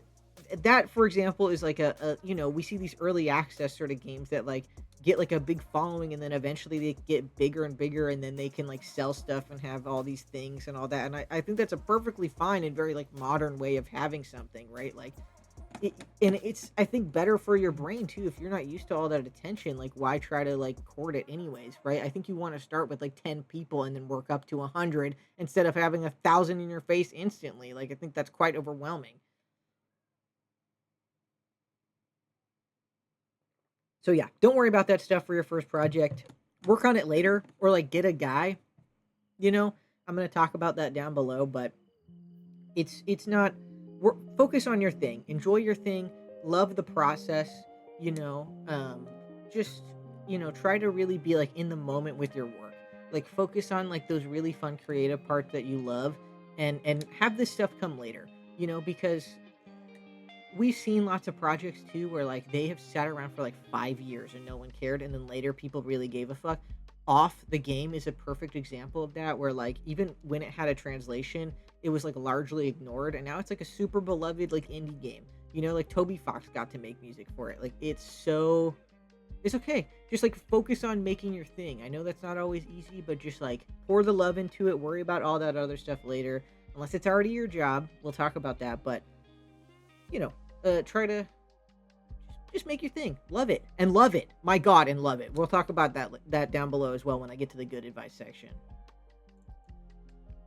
that, for example, is like we see these early access sort of games that like get like a big following, and then eventually they get bigger and bigger, and then they can like sell stuff and have all these things and all that. And I think that's a perfectly fine and very like modern way of having something, right? Like and it's, I think, better for your brain too. If you're not used to all that attention, like why try to like court it anyways, right? I think you want to start with like 10 people and then work up to 100 instead of having 1,000 in your face instantly. Like I think that's quite overwhelming. So yeah, don't worry about that stuff for your first project. Work on it later, or like get a guy. you know I'm going to talk about that down below, but it's not, focus on your thing, enjoy your thing, love the process. Just try to really be like in the moment with your work, like focus on like those really fun creative parts that you love, and have this stuff come later, because we've seen lots of projects too where like they have sat around for like 5 years and no one cared, and then later people really gave a fuck. Off the Game is a perfect example of that, where like even when it had a translation, it was like largely ignored, and now it's like a super beloved like indie game. Like Toby Fox got to make music for it. Like it's okay. Just like focus on making your thing. I know that's not always easy, but just like pour the love into it. Worry about all that other stuff later, unless it's already your job. We'll talk about that, but you know, try to just make your thing. Love it and love it. My God, and love it. We'll talk about that down below as well when I get to the good advice section.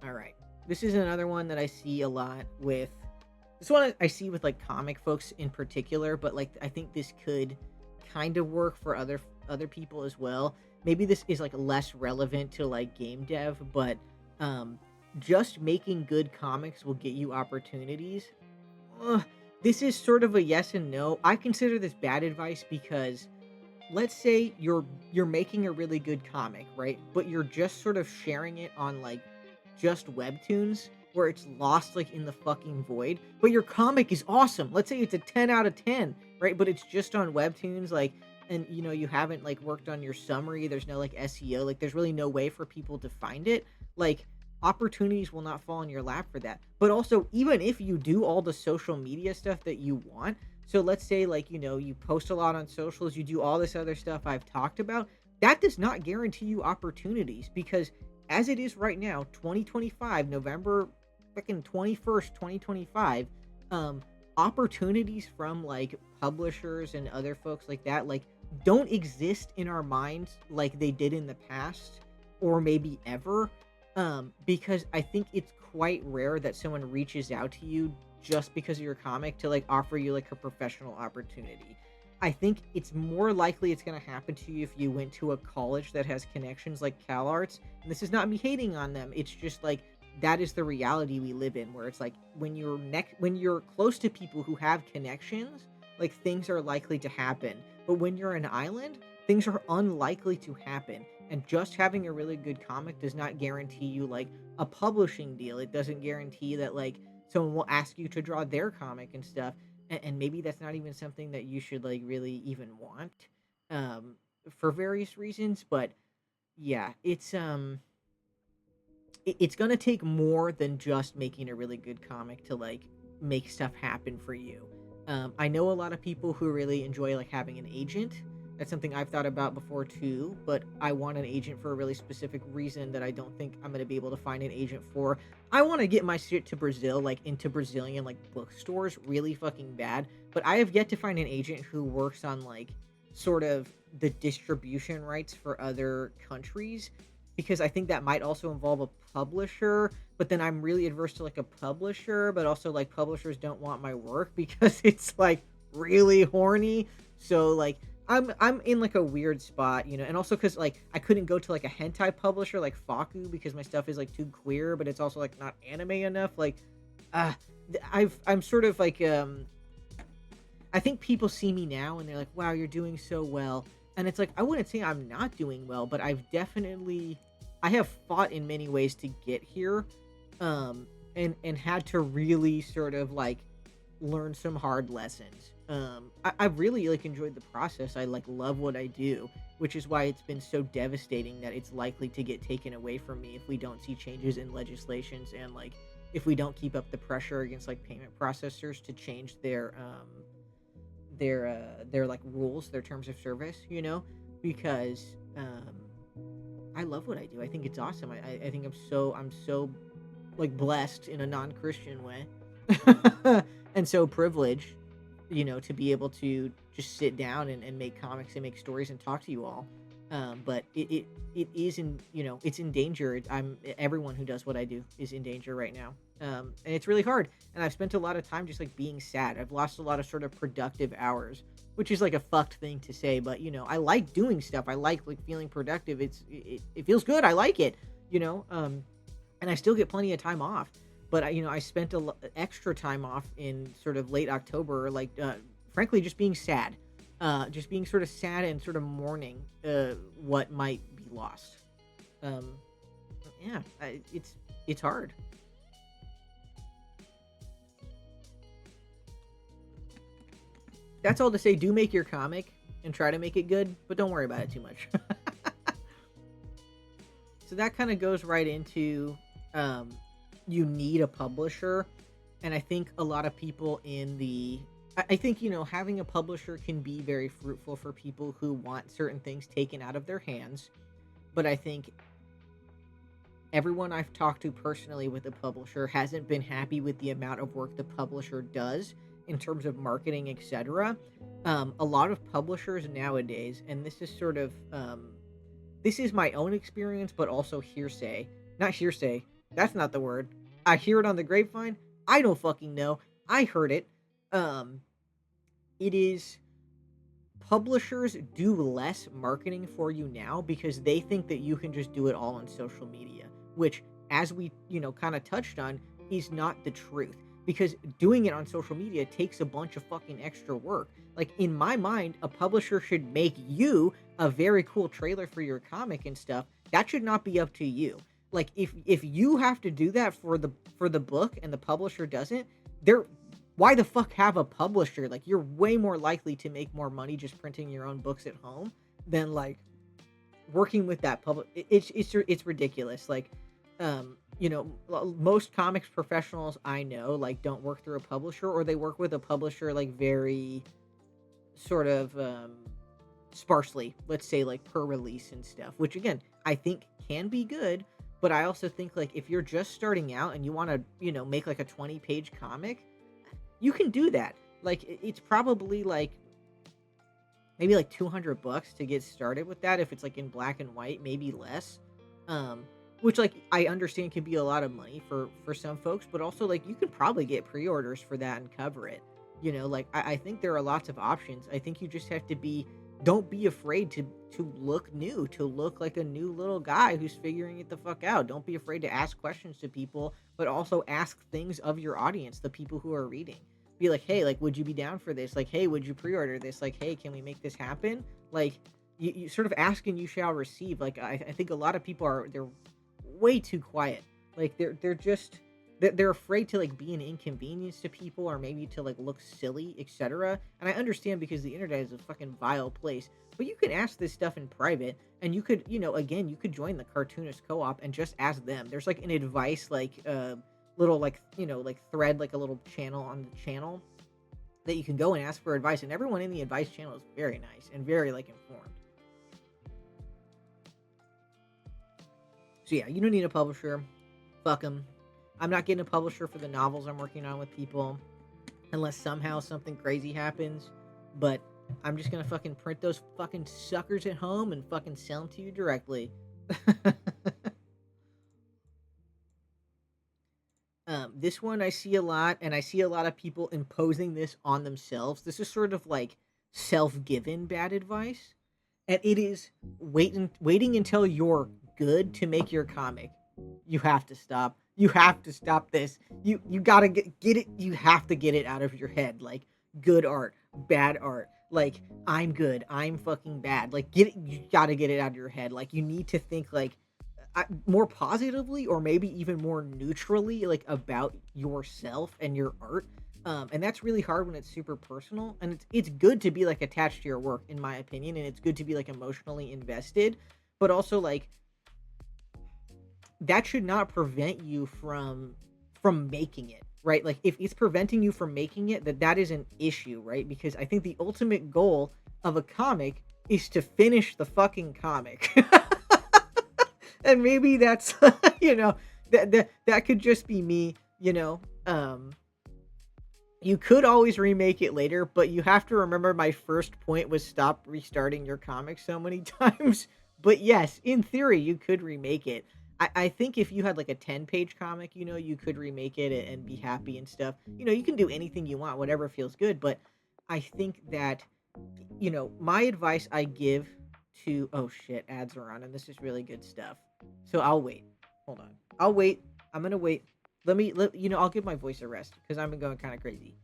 All right, this is another one that I see a lot with. This one I see with like comic folks in particular, but like I think this could kind of work for other people as well. Maybe this is like less relevant to like game dev, but just making good comics will get you opportunities. Ugh, this is sort of a yes and no. I consider this bad advice because let's say you're making a really good comic, right? But you're just sort of sharing it on like just webtoons where it's lost like in the fucking void. But your comic is awesome. Let's say it's a 10 out of 10, right? But it's just on webtoons, like, and you haven't like worked on your summary. There's no like SEO. Like there's really no way for people to find it. Like opportunities will not fall in your lap for that. But also, even if you do all the social media stuff that you want, so let's say like, you post a lot on socials, you do all this other stuff I've talked about, that does not guarantee you opportunities, because as it is right now, 2025, November freaking 21st, 2025, opportunities from like publishers and other folks like that, like don't exist in our minds like they did in the past, or maybe ever. Because I think it's quite rare that someone reaches out to you just because of your comic to like offer you like a professional opportunity. I think it's more likely it's going to happen to you if you went to a college that has connections like CalArts. And this is not me hating on them. It's just like that is the reality we live in, where it's like when you're close to people who have connections, like things are likely to happen. But when you're an island, things are unlikely to happen. And just having a really good comic does not guarantee you like a publishing deal. It doesn't guarantee that like someone will ask you to draw their comic and stuff. And maybe that's not even something that you should like really even want um for various reasons. But yeah, it's gonna take more than just making a really good comic to like make stuff happen for you. I know a lot of people who really enjoy like having an agent. That's something I've thought about before too, but I want an agent for a really specific reason that I don't think I'm gonna be able to find an agent for. I want to get my shit to Brazil, like into Brazilian like bookstores, really fucking bad. But I have yet to find an agent who works on like sort of the distribution rights for other countries because I think that might also involve a publisher, but then I'm really adverse to like a publisher, but also like publishers don't want my work because it's like really horny. So like I'm in like a weird spot, you know, and also because like I couldn't go to like a hentai publisher like Faku because my stuff is like too queer, but it's also like not anime enough. Like, uh, I'm sort of like I think people see me now and they're like, "Wow, you're doing so well." And it's like I wouldn't say I'm not doing well, but I have fought in many ways to get here, and had to really sort of like learn some hard lessons. I really like enjoyed the process. I like love what I do, which is why it's been so devastating that it's likely to get taken away from me if we don't see changes in legislations and like if we don't keep up the pressure against like payment processors to change their like rules, their terms of service, you know, because I love what I do. I think it's awesome. I think I'm so like blessed in a non-Christian way and so privileged, you know, to be able to just sit down and make comics and make stories and talk to you all. But it is in, you know, it's in danger. I'm everyone who does what I do is in danger right now. And it's really hard. And I've spent a lot of time just like being sad. I've lost a lot of sort of productive hours, which is like a fucked thing to say, but you know, I like doing stuff. I like feeling productive. It feels good. I like it, you know. And I still get plenty of time off. But you know, I spent extra time off in sort of late October, like frankly, just being sad, just being sort of sad and sort of mourning what might be lost. Um, yeah, it's hard. That's all to say. Do make your comic and try to make it good, but don't worry about it too much. So that kind of goes right into um, you need a publisher, and I think a lot of people in the I think you know having a publisher can be very fruitful for people who want certain things taken out of their hands, but I think everyone I've talked to personally with a publisher hasn't been happy with the amount of work the publisher does in terms of marketing, etc. A lot of publishers nowadays, and this is sort of this is my own experience, but also hearsay. Not hearsay. That's not the word. I hear it on the grapevine. I don't fucking know. I heard it. Um, it is publishers do less marketing for you now because they think that you can just do it all on social media, which, as we, you know, kind of touched on, is not the truth. Because doing it on social media takes a bunch of fucking extra work. Like, in my mind, a publisher should make you a very cool trailer for your comic and stuff. That should not be up to you. Like, if you have to do that for the book and the publisher doesn't, they're why the fuck have a publisher? Like, you're way more likely to make more money just printing your own books at home than like working with that public. It's ridiculous. Like, you know, most comics professionals I know like don't work through a publisher, or they work with a publisher like very sort of sparsely, let's say like per release and stuff, which again I think can be good. But I also think like if you're just starting out and you want to, you know, make like a 20-page comic, you can do that. Like it's probably like maybe like $200 to get started with that if it's like in black and white, maybe less. Um which like I understand can be a lot of money for some folks, but also like you could probably get pre-orders for that and cover it. You know, like I think there are lots of options. I think you just have to be don't be afraid to look new, to look like a new little guy who's figuring it the fuck out. Don't be afraid to ask questions to people, but also ask things of your audience, the people who are reading. Be like, hey, like, would you be down for this? Like, hey, would you pre-order this? Like, hey, can we make this happen? Like, you sort of ask and you shall receive. Like I think a lot of people they're way too quiet. Like they're just they're afraid to like be an inconvenience to people or maybe to like look silly, etc. And I understand because the internet is a fucking vile place. But you can ask this stuff in private, and you could, again, you could join the cartoonist co-op and just ask them. There's like an advice like little like like thread, like a little channel on the channel that you can go and ask for advice, and everyone in the advice channel is very nice and very like informed. So yeah, you don't need a publisher. Fuck them. I'm not getting a publisher for the novels I'm working on with people unless somehow something crazy happens. But I'm just gonna fucking print those fucking suckers at home and fucking sell them to you directly. This one I see a lot, and I see a lot of people imposing this on themselves. This is sort of like self-given bad advice, and it is waiting until you're good to make your comic. You have to stop. You have to stop this. You gotta get it. You have to get it out of your head. Like good art, bad art. Like I'm good. I'm fucking bad. Like get it. You gotta get it out of your head. Like you need to think like more positively or maybe even more neutrally like about yourself and your art. And that's really hard when it's super personal, and it's good to be like attached to your work in my opinion, and it's good to be like emotionally invested, but also like that should not prevent you from making it, right? Like if it's preventing you from making it, that is an issue, right? Because I think the ultimate goal of a comic is to finish the fucking comic. And maybe that's that could just be me, you could always remake it later, but you have to remember my first point was stop restarting your comic so many times. But yes, in theory you could remake it. I think if you had like a 10-page comic, you could remake it and be happy and stuff. You can do anything you want, whatever feels good. But I think that, my advice I give to, oh shit, ads are on and this is really good stuff. So I'll wait. Hold on. I'll wait. I'm going to wait. I'll give my voice a rest because I've been going kind of crazy.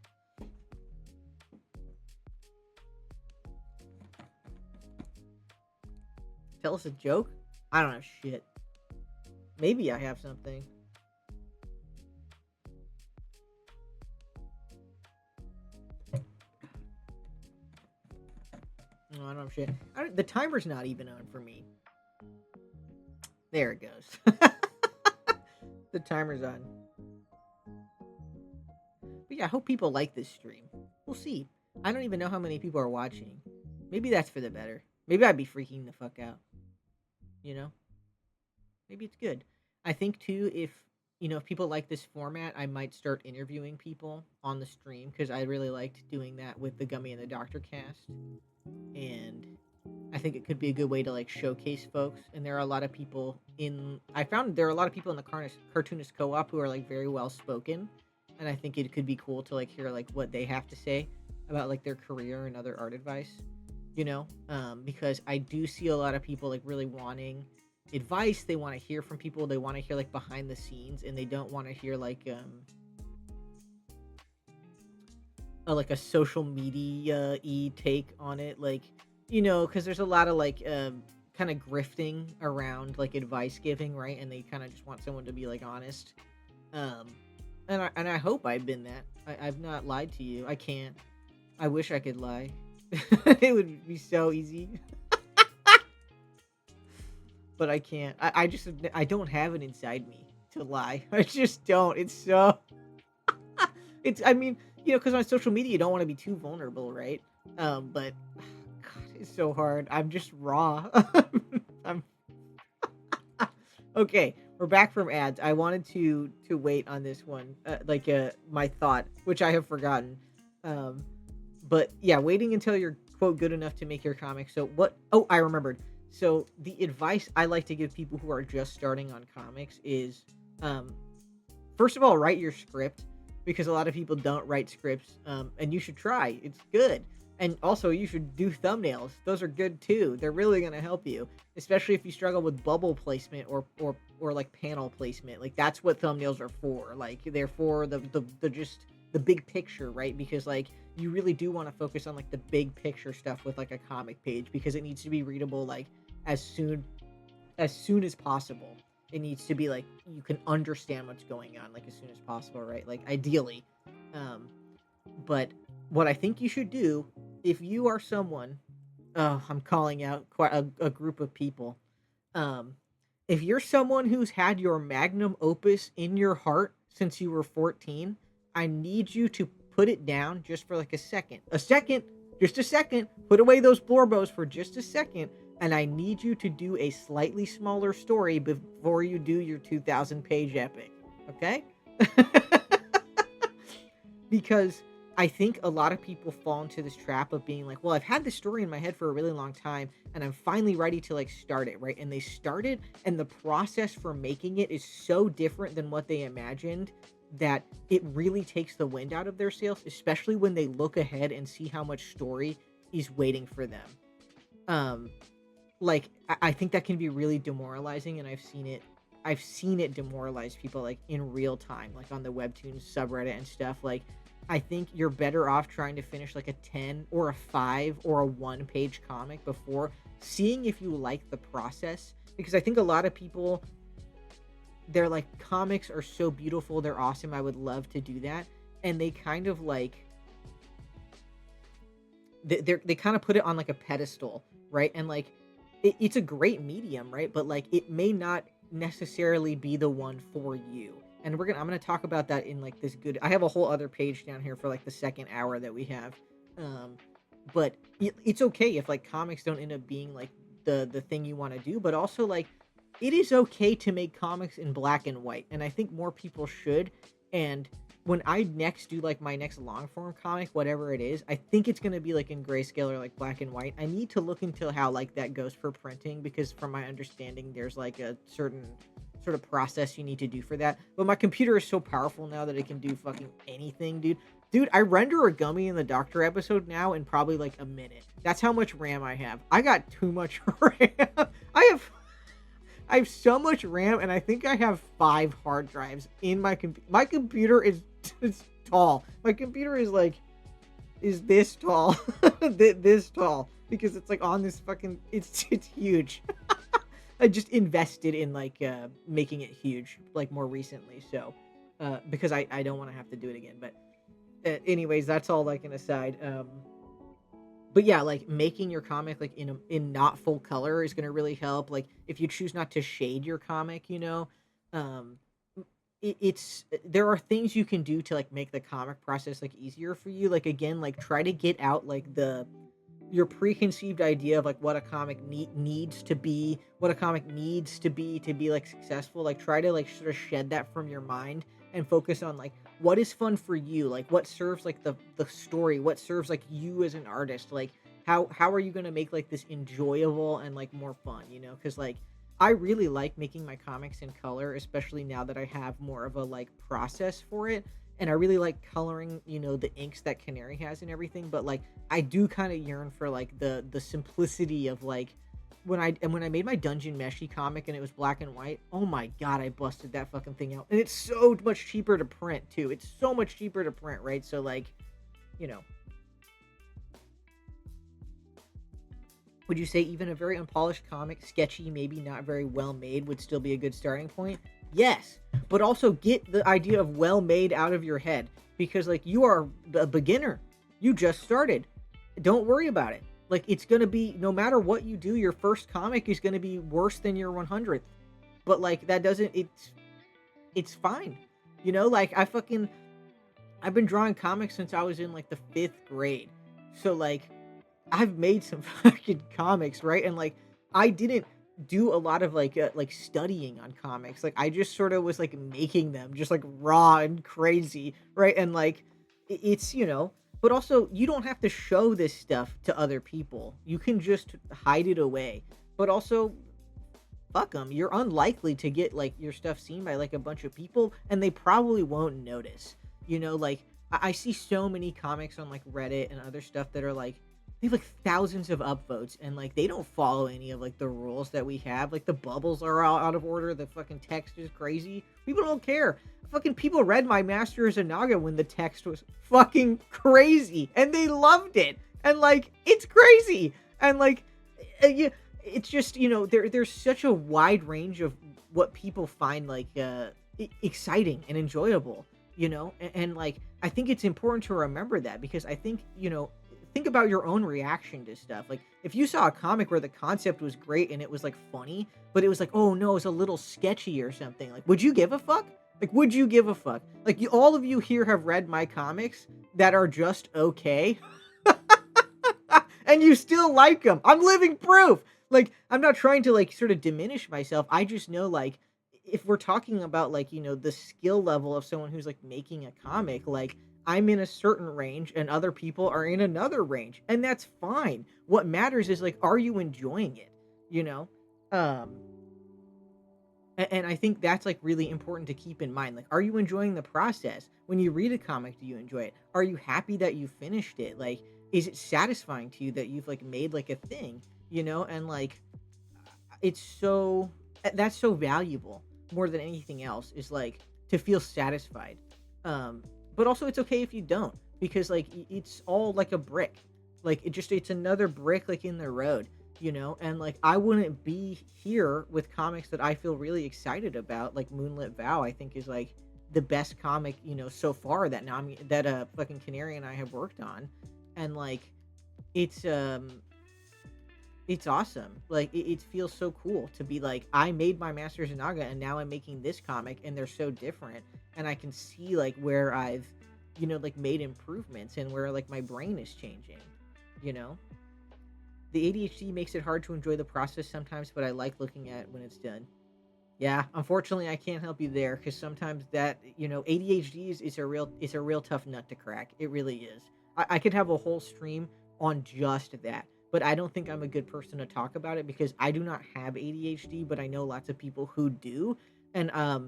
Tell us a joke? I don't have shit. Maybe I have something. No, I don't have shit. The timer's not even on for me. There it goes. The timer's on. But yeah, I hope people like this stream. We'll see. I don't even know how many people are watching. Maybe that's for the better. Maybe I'd be freaking the fuck out. Maybe it's good. I think too, if people like this format, I might start interviewing people on the stream because I really liked doing that with the Gummy and the Doctor cast, and I think it could be a good way to like showcase folks. And there are a lot of people I found there are a lot of people in the cartoonist co-op who are like very well spoken, and I think it could be cool to like hear like what they have to say about like their career and other art advice. Because I do see a lot of people like really wanting advice. They want to hear from people. They want to hear like behind the scenes, and they don't want to hear like a social media take on it, like because there's a lot of like kind of grifting around like advice giving, right? And they kind of just want someone to be like honest. And I hope I've been that. I've not lied to you. I can't. I wish I could lie. It would be so easy. But I can't. I don't have it inside me to lie. I just don't. It's so I mean, because on social media you don't want to be too vulnerable, right? But God, it's so hard. I'm just raw. I'm okay. We're back from ads. I wanted to wait on this one, my thought, which I have forgotten. But yeah, waiting until you're quote good enough to make your comic. So what? Oh, I remembered. So the advice I like to give people who are just starting on comics is, first of all, write your script, because a lot of people don't write scripts, and you should try. It's good. And also, you should do thumbnails. Those are good too. They're really gonna help you, especially if you struggle with bubble placement or like panel placement. Like that's what thumbnails are for. Like they're for the just the big picture, right? Because like you really do want to focus on like the big picture stuff with like a comic page, because it needs to be readable like as soon as possible. It needs to be like you can understand what's going on like as soon as possible, right? Like ideally. Um, but what I think you should do, if you are someone, oh, I'm calling out quite a group of people. Um, if you're someone who's had your magnum opus in your heart since you were 14, I need you to put it down just for like a second. A second, just a second. Put away those Blorbos for just a second, and I need you to do a slightly smaller story before you do your 2,000 page epic. Okay? Because I think a lot of people fall into this trap of being like, well, I've had this story in my head for a really long time and I'm finally ready to like start it, right? And they started, and the process for making it is so different than what they imagined that it really takes the wind out of their sails, especially when they look ahead and see how much story is waiting for them. Um, like I think that can be really demoralizing, and I've seen it demoralize people like in real time, like on the Webtoons subreddit and stuff. Like I think you're better off trying to finish like a 10 or a 5 or a 1 page comic before seeing if you like the process, because I think a lot of people, they're like, comics are so beautiful, they're awesome, I would love to do that, and they kind of like they kind of put it on like a pedestal, right? And like it's a great medium, right? But like it may not necessarily be the one for you. And I'm gonna talk about that in like this good. I have a whole other page down here for like the second hour that we have. Um, but it's okay if like comics don't end up being like the thing you want to do, but also like it is okay to make comics in black and white, and I think more people should. And when I next do like my next long form comic, whatever it is, I think it's gonna be like in grayscale or like black and white. I need to look into how like that goes for printing, because from my understanding, there's like a certain sort of process you need to do for that. But my computer is so powerful now that it can do fucking anything, dude. Dude, I render a Gummy in the Doctor episode now in probably like a minute. That's how much RAM I have. I got too much RAM. I have so much RAM, and I think I have 5 hard drives in my computer. My computer is it's tall. My computer is like is this tall, this tall, because it's like on this fucking. It's huge. I just invested in like making it huge like more recently, so because I don't want to have to do it again. But anyways, that's all like an aside. But yeah, like making your comic like in not full color is gonna really help. Like if you choose not to shade your comic, um, it's there are things you can do to like make the comic process like easier for you. Like again, like try to get out like the your preconceived idea of like what a comic needs to be, what a comic needs to be like successful. Like try to like sort of shed that from your mind and focus on like what is fun for you, like what serves like the story, what serves like you as an artist, like how are you going to make like this enjoyable and like more fun, because like I really like making my comics in color, especially now that I have more of a like process for it. And I really like coloring, the inks that Canary has and everything. But like, I do kind of yearn for like the simplicity of like when I made my Dungeon Meshi comic and it was black and white. Oh my god, I busted that fucking thing out, and it's so much cheaper to print too. It's so much cheaper to print, right? So like, you know, would you say even a very unpolished comic, sketchy, maybe not very well made, would still be a good starting point? Yes, but also get the idea of well made out of your head, because like you are a beginner. You just started. Don't worry about it. Like it's going to be, no matter what you do, your first comic is going to be worse than your 100th. But like that doesn't it's fine. Like I've been drawing comics since I was in like the 5th grade. So like I've made some fucking comics, right? And like I didn't do a lot of like studying on comics. Like I just sort of was like making them just like raw and crazy, right? And like it's, but also you don't have to show this stuff to other people. You can just hide it away. But also fuck them. You're unlikely to get like your stuff seen by like a bunch of people, and they probably won't notice. Like I see so many comics on like Reddit and other stuff that are like they have like thousands of upvotes, and like they don't follow any of like the rules that we have. Like the bubbles are all out of order. The fucking text is crazy. People don't care. Fucking people read my Master as a Naga when the text was fucking crazy, and they loved it. And like it's crazy, and like yeah, it's just there's such a wide range of what people find like exciting and enjoyable. And like I think it's important to remember that, because I think think about your own reaction to stuff. Like if you saw a comic where the concept was great and it was like funny, but it was like, oh no, it's a little sketchy or something. Like, would you give a fuck? Like, would you give a fuck? Like, all of you here have read my comics that are just okay, and you still like them. I'm living proof. Like, I'm not trying to like sort of diminish myself. I just know like if we're talking about like, the skill level of someone who's like making a comic, like I'm in a certain range and other people are in another range, and that's fine. What matters is like, are you enjoying it? You know? Um and I think that's like really important to keep in mind. Like, are you enjoying the process? When you read a comic, do you enjoy it? Are you happy that you finished it? Like, is it satisfying to you that you've like made like a thing? And like it's so that's so valuable more than anything else, is like to feel satisfied. But also it's okay if you don't, because like it's all like a brick. Like it's another brick like in the road, and like I wouldn't be here with comics that I feel really excited about. Like Moonlit Vow, I think is like the best comic, so far that fucking Canary and I have worked on. And like it's it's awesome. Like it feels so cool to be like, I made my Masters of Naga and now I'm making this comic, and they're so different, and I can see like where I've like made improvements and where like my brain is changing. You know, the ADHD makes it hard to enjoy the process sometimes, but I like looking at when it's done. Yeah, unfortunately, I can't help you there, because sometimes that ADHD is a real tough nut to crack. It really is. I could have a whole stream on just that, but I don't think I'm a good person to talk about it, because I do not have ADHD, but I know lots of people who do. And I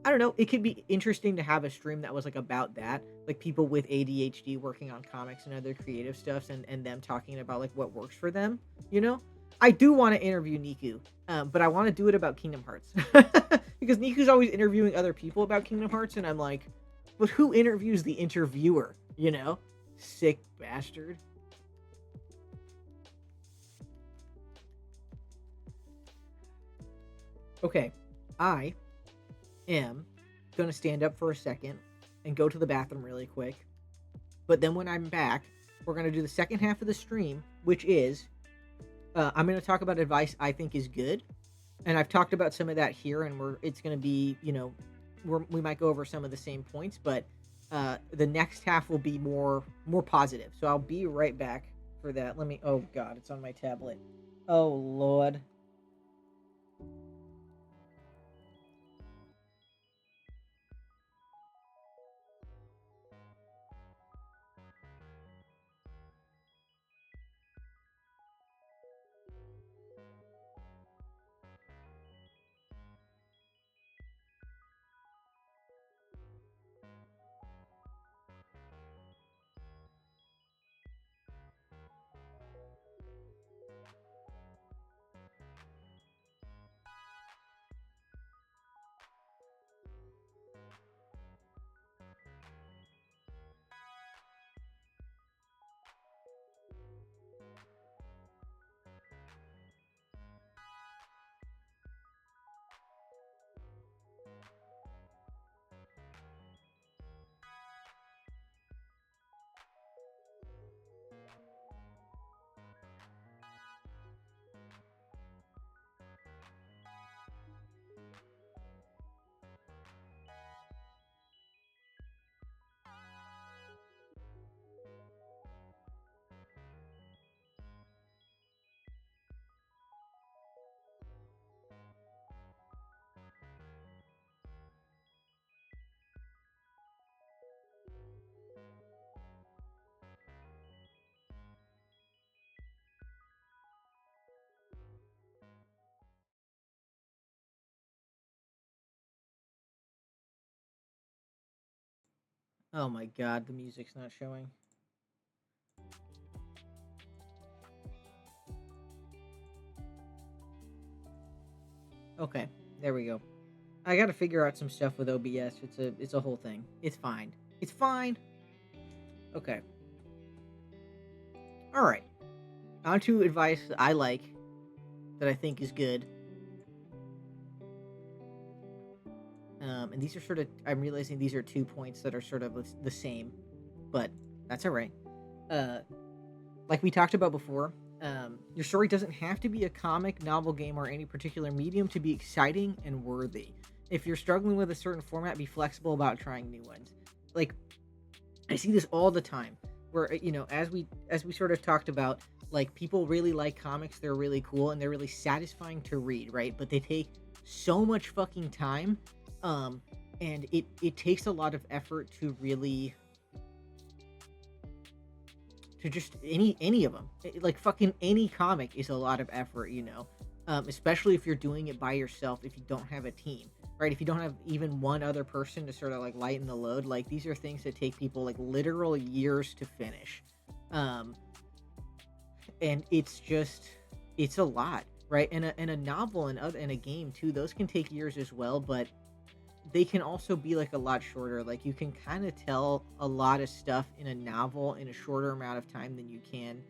don't know. It could be interesting to have a stream that was like about that, like people with ADHD working on comics and other creative stuffs, and them talking about like what works for them. You know, I do want to interview Niku, but I want to do it about Kingdom Hearts, because Niku's always interviewing other people about Kingdom Hearts, and I'm like, but who interviews the interviewer? Sick bastard. Okay, I am gonna stand up for a second and go to the bathroom really quick. But then when I'm back, we're gonna do the second half of the stream, which is I'm gonna talk about advice I think is good, and I've talked about some of that here, and it's gonna be we might go over some of the same points, but the next half will be more positive. So I'll be right back for that. Let me. Oh God, it's on my tablet. Oh Lord. Oh my God, the music's not showing. Okay, there we go. I got to figure out some stuff with OBS. It's a whole thing. It's fine. It's fine. Okay. All right. On to advice that I like, that I think is good. And these are sort of, I'm realizing these are 2 points that are sort of the same, but that's all right. Uh, like we talked about before, your story doesn't have to be a comic, novel, game, or any particular medium to be exciting and worthy. If you're struggling with a certain format, be flexible about trying new ones. Like, I see this all the time, where as we sort of talked about, like, people really like comics, they're really cool and they're really satisfying to read, right? But they take so much fucking time, um, and it takes a lot of effort to really, to just any of them. Like, fucking any comic is a lot of effort, especially if you're doing it by yourself. If you don't have a team, right? If you don't have even one other person to sort of like lighten the load, like, these are things that take people like literal years to finish. Um, and it's a lot, right? And a novel and a game too. Those can take years as well, but they can also be like a lot shorter. Like, you can kind of tell a lot of stuff in a novel in a shorter amount of time than you can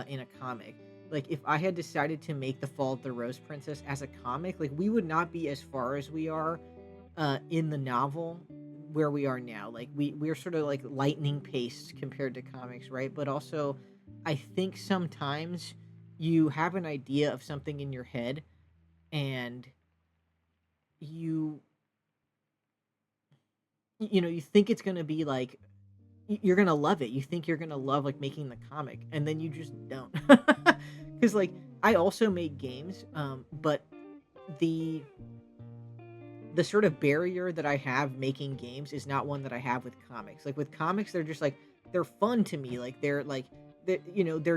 in a comic. Like, if I had decided to make The Fall of the Rose Princess as a comic, like, we would not be as far as we are in the novel where we are now. Like, we're sort of like lightning paced compared to comics, right? But also, I think sometimes you have an idea of something in your head, and you you think it's gonna be like, you're gonna love it. You think you're gonna love like making the comic, and then you just don't. Because like, I also make games, but the the sort of barrier that I have making games is not one that I have with comics. Like, with comics, they're just like, they're fun to me. Like, they're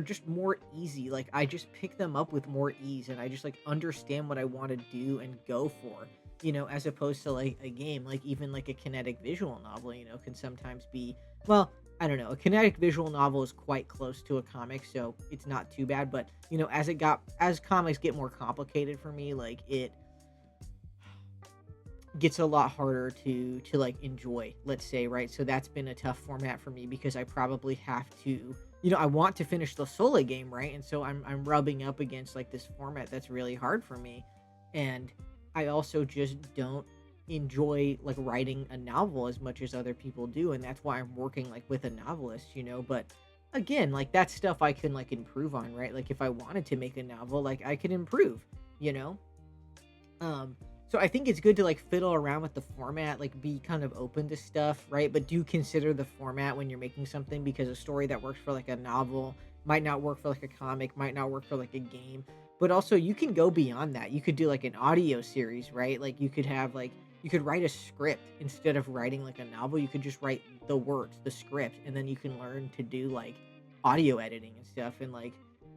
just more easy. Like, I just pick them up with more ease, and I just like understand what I want to do and go for. As opposed to like a game, like even like a kinetic visual novel, can sometimes be, well, I don't know. A kinetic visual novel is quite close to a comic, so it's not too bad. But as comics get more complicated for me, like, it gets a lot harder to like enjoy, let's say, right? So that's been a tough format for me, because I probably have to, I want to finish the Sola game, right? And so I'm rubbing up against like this format that's really hard for me. And I also just don't enjoy like writing a novel as much as other people do, and that's why I'm working like with a novelist, but again, like, that's stuff I can like improve on, right? Like, if I wanted to make a novel, like, I could improve, you know um, so I think it's good to like fiddle around with the format, like, be kind of open to stuff, right? But do consider the format when you're making something, because a story that works for like a novel might not work for like a comic, might not work for like a game. But also, you can go beyond that. You could do like an audio series, right? Like, you could write a script instead of writing like a novel. You could just write the words, the script, and then you can learn to do like audio editing and stuff. And like,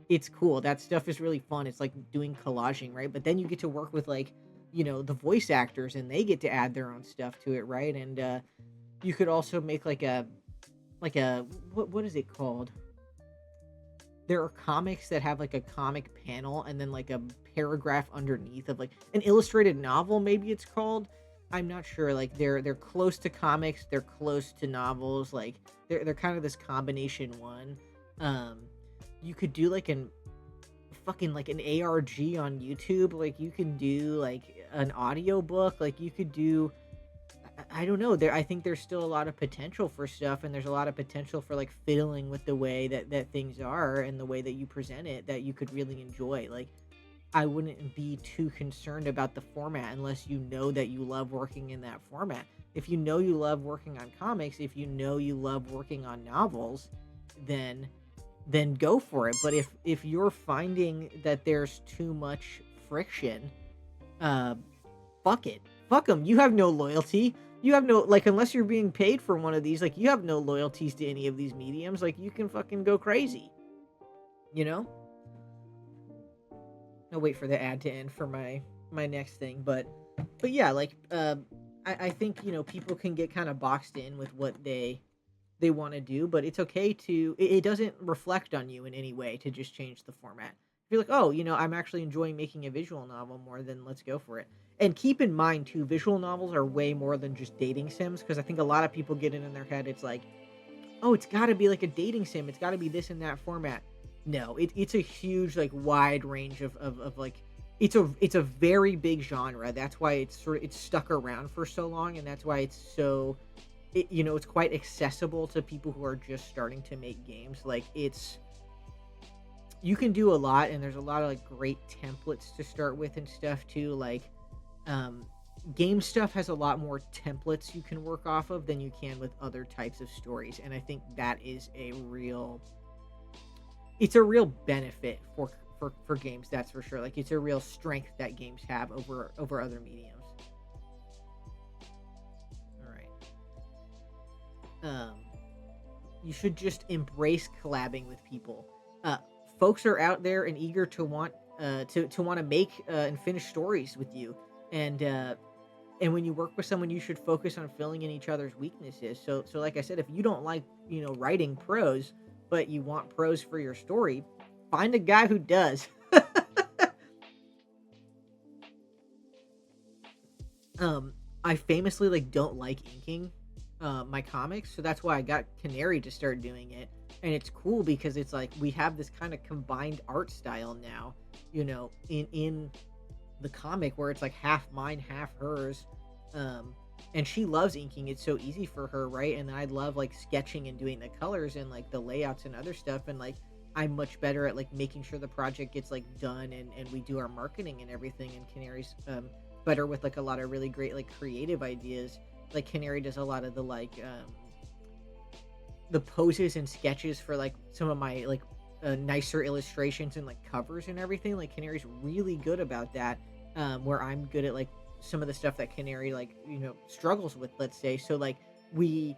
it's cool. That stuff is really fun. It's like doing collaging, right? But then you get to work with like, the voice actors, and they get to add their own stuff to it, right? And you could also make like a what is it called? There are comics that have like a comic panel, and then like a paragraph underneath of like an illustrated novel, maybe it's called. I'm not sure. Like, they're close to comics, they're close to novels, like, they're kind of this combination one. Um you could do like an fucking like an ARG on YouTube. Like, you can do like an audio book. Like, you could do, I don't know. I think there's still a lot of potential for stuff, and there's a lot of potential for like fiddling with the way that things are, and the way that you present it, that you could really enjoy. Like, I wouldn't be too concerned about the format unless you know that you love working in that format. If you know you love working on comics, if you know you love working on novels, then go for it. But if you're finding that there's too much friction, uh fuck it. Fuck them. You have no loyalty. You have no, like, unless you're being paid for one of these, like, you have no loyalties to any of these mediums. Like, you can fucking go crazy, you know? I'll wait for the ad to end for my next thing. But yeah, like, I think, people can get kind of boxed in with what they want to do, but it's okay to, it doesn't reflect on you in any way to just change the format. be like, oh, I'm actually enjoying making a visual novel more than let's go for it. And keep in mind too, visual novels are way more than just dating sims, because I think a lot of people get it in their head. It's like, oh, it's got to be like a dating sim. It's got to be this and that format. No, it's a huge like wide range of like it's a very big genre. That's why it's stuck around for so long, and that's why it's quite accessible to people who are just starting to make games. Like you can do a lot, and there's a lot of like great templates to start with and stuff too. Like um game stuff has a lot more templates you can work off of than you can with other types of stories, and I think that is it's a real benefit for games, that's for sure. Like it's a real strength that games have over other mediums. All right. You should just embrace collabing with people. uh Folks are out there and eager to want to make and finish stories with you, and when you work with someone, you should focus on filling in each other's weaknesses. So like I said, if you don't like writing prose, but you want prose for your story, find a guy who does. I famously like don't like inking my comics, so that's why I got Canary to start doing it. And it's cool because it's like we have this kind of combined art style now, in the comic, where it's like half mine, half hers. Um, and she loves inking. It's so easy for her, right? And I love like sketching and doing the colors and like the layouts and other stuff. And like I'm much better at like making sure the project gets like done, and we do our marketing and everything. And Canary's better with like a lot of really great like creative ideas. Like Canary does a lot of the poses and sketches for like some of my like nicer illustrations and like covers and everything. Like Canary's really good about that, where I'm good at like some of the stuff that Canary like struggles with, let's say. So like we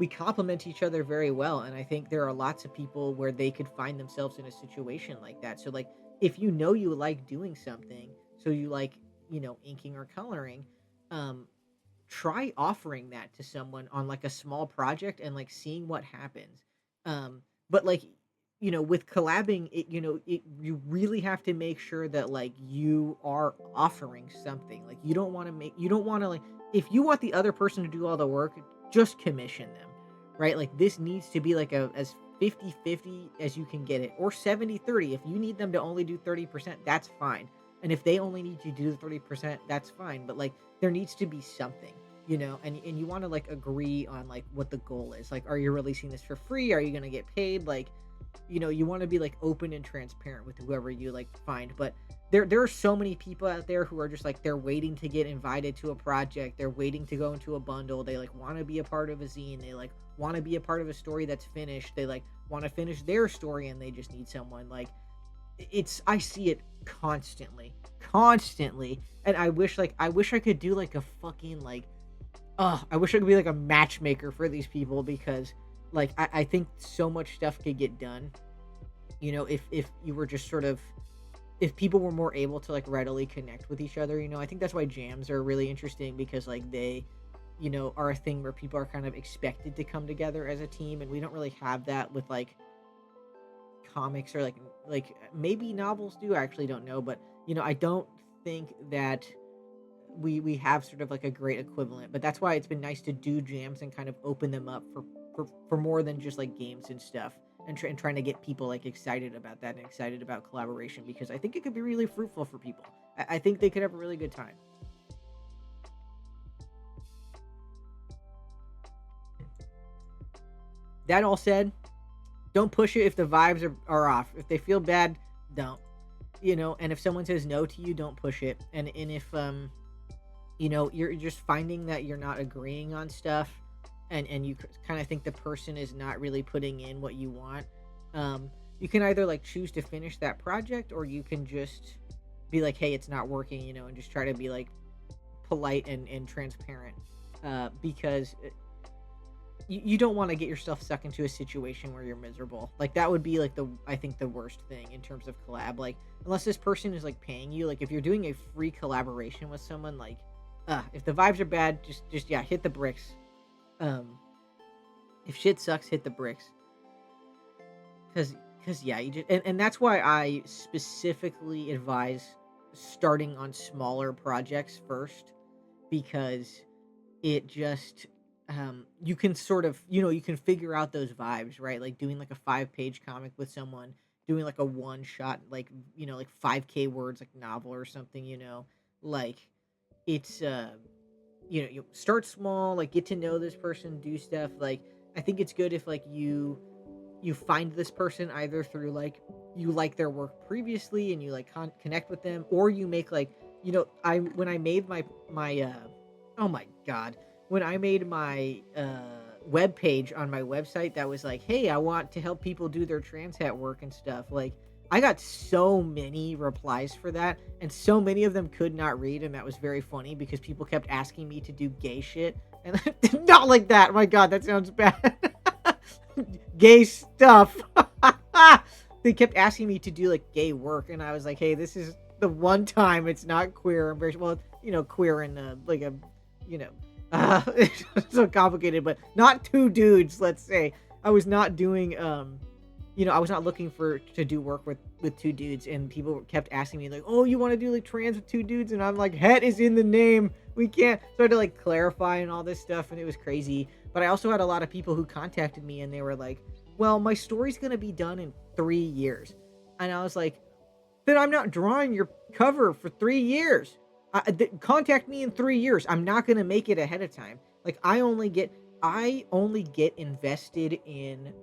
complement each other very well, and I think there are lots of people where they could find themselves in a situation like that. So like if you like doing something, so you like inking or coloring, um try offering that to someone on like a small project and like seeing what happens. But like with collabing, you really have to make sure that like you are offering something. Like you don't want to like, if you want the other person to do all the work, just commission them, right? Like this needs to be like a as 50-50 as you can get it, or 70-30. If you need them to only do 30%, that's fine. And if they only need you to do the 30%, that's fine. But like there needs to be something, and you want to like agree on like what the goal is. Like, are you releasing this for free? Are you going to get paid? Like, you want to be like open and transparent with whoever you like find. But there are so many people out there who are just like, they're waiting to get invited to a project, they're waiting to go into a bundle, they like want to be a part of a zine, they like want to be a part of a story that's finished, they like want to finish their story, and they just need someone. Like I see it constantly. And I wish I could do like a fucking like, I wish I could be like a matchmaker for these people, because like I think so much stuff could get done, if you were just sort of, if people were more able to like readily connect with each other. I think that's why jams are really interesting, because like they are a thing where people are kind of expected to come together as a team, and we don't really have that with like comics, or like maybe novels do. I actually don't know, but I don't think that we have sort of like a great equivalent. But that's why it's been nice to do jams and kind of open them up for more than just like games and stuff, and trying to get people like excited about that and excited about collaboration, because I think it could be really fruitful for people. I think they could have a really good time. That all said, don't push it if the vibes are off. If they feel bad, don't. And if someone says no to you, don't push it. And if you're just finding that you're not agreeing on stuff, and you kind of think the person is not really putting in what you want, you can either like choose to finish that project, or you can just be like, hey, it's not working, and just try to be like polite and transparent, because you don't want to get yourself stuck into a situation where you're miserable. Like that would be like I think the worst thing in terms of collab. Like unless this person is like paying you, like if you're doing a free collaboration with someone, like if the vibes are bad, just yeah, hit the bricks. Um if shit sucks, hit the bricks. Because yeah, you just, and that's why I specifically advise starting on smaller projects first, because it just you can sort of, you can figure out those vibes, right? Like doing like a 5-page comic with someone, doing like a one shot, like, like 5K words, like novel or something, like it's you start small, like get to know this person, do stuff. Like I think it's good if like you find this person either through like you like their work previously and you like connect with them, or you make like, I when I made my oh my god, when I made my web page on my website that was like, hey, I want to help people do their trans hat work and stuff, like I got so many replies for that, and so many of them could not read, and that was very funny because people kept asking me to do gay shit, and not like that. My god, that sounds bad. Gay stuff. They kept asking me to do like gay work, and I was like, hey, this is the one time it's not queer. I'm very well, queer in like a, you know, it's so complicated, but not two dudes. Let's say I was not doing I was not looking for to do work with two dudes, and people kept asking me like, oh, you want to do like trans with two dudes, and I'm like, het is in the name, we can't. So I had to like clarify and all this stuff, and it was crazy. But I also had a lot of people who contacted me, and they were like, well, my story's gonna be done in 3 years, and I was like, then I'm not drawing your cover for 3 years. Contact me in 3 years. I'm not gonna make it ahead of time. Like I only get invested in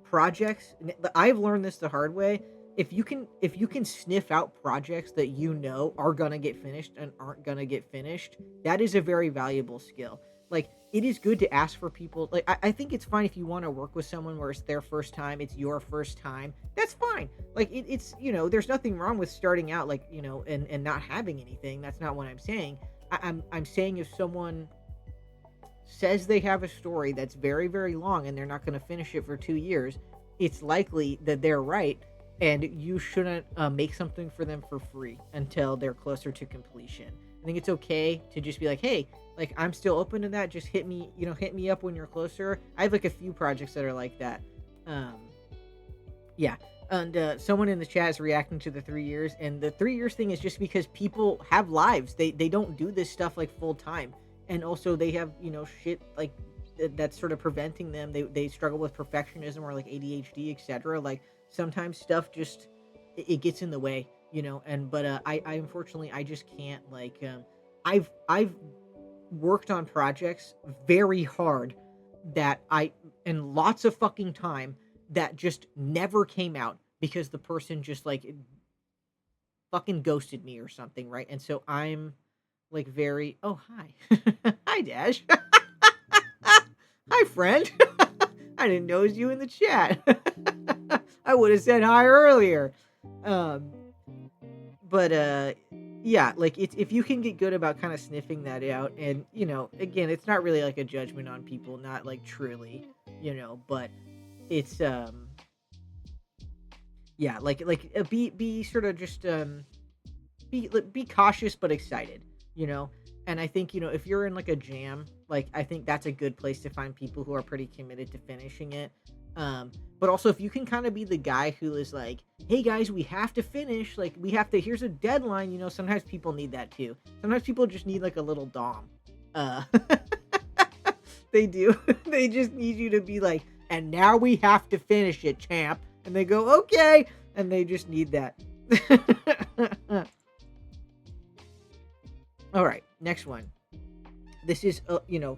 projects. I've learned this the hard way. If you can sniff out projects that are gonna get finished and aren't gonna get finished, that is a very valuable skill. Like it is good to ask for people. Like I think it's fine if you want to work with someone where it's their first time, it's your first time. That's fine. Like it's there's nothing wrong with starting out like and not having anything. That's not what I'm saying. I'm saying if someone says they have a story that's very, very long and they're not going to finish it for 2 years, it's likely that they're right, and you shouldn't make something for them for free until they're closer to completion. I think it's okay to just be like, hey, like I'm still open to that. Just hit me up when you're closer. I have like a few projects that are like that. Um, yeah. And someone in the chat is reacting to the 3 years, and the 3 years thing is just because people have lives. They don't do this stuff like full time, and also they have shit like that's sort of preventing them. They struggle with perfectionism or like ADHD, etc. Like sometimes stuff just it gets in the way, And but I unfortunately I just can't like I've worked on projects very hard that I and lots of fucking time that just never came out because the person just like fucking ghosted me or something, right? And so I'm like very, oh hi. Hi Dash. Hi friend. I didn't know it was you in the chat. I would have said hi earlier. Um but yeah, like it's if you can get good about kind of sniffing that out, and again, it's not really like a judgment on people, not like truly, but it's yeah, be sort of just be cautious but excited, you know. And I think if you're in like a jam, like I think that's a good place to find people who are pretty committed to finishing it. But also if you can kind of be the guy who is like, hey guys, we have to finish, like we have to, here's a deadline, sometimes people need that too. Sometimes people just need like a little dom. uh they do. They just need you to be like, and now we have to finish it, champ, and they go okay, and they just need that. All right, next one. This is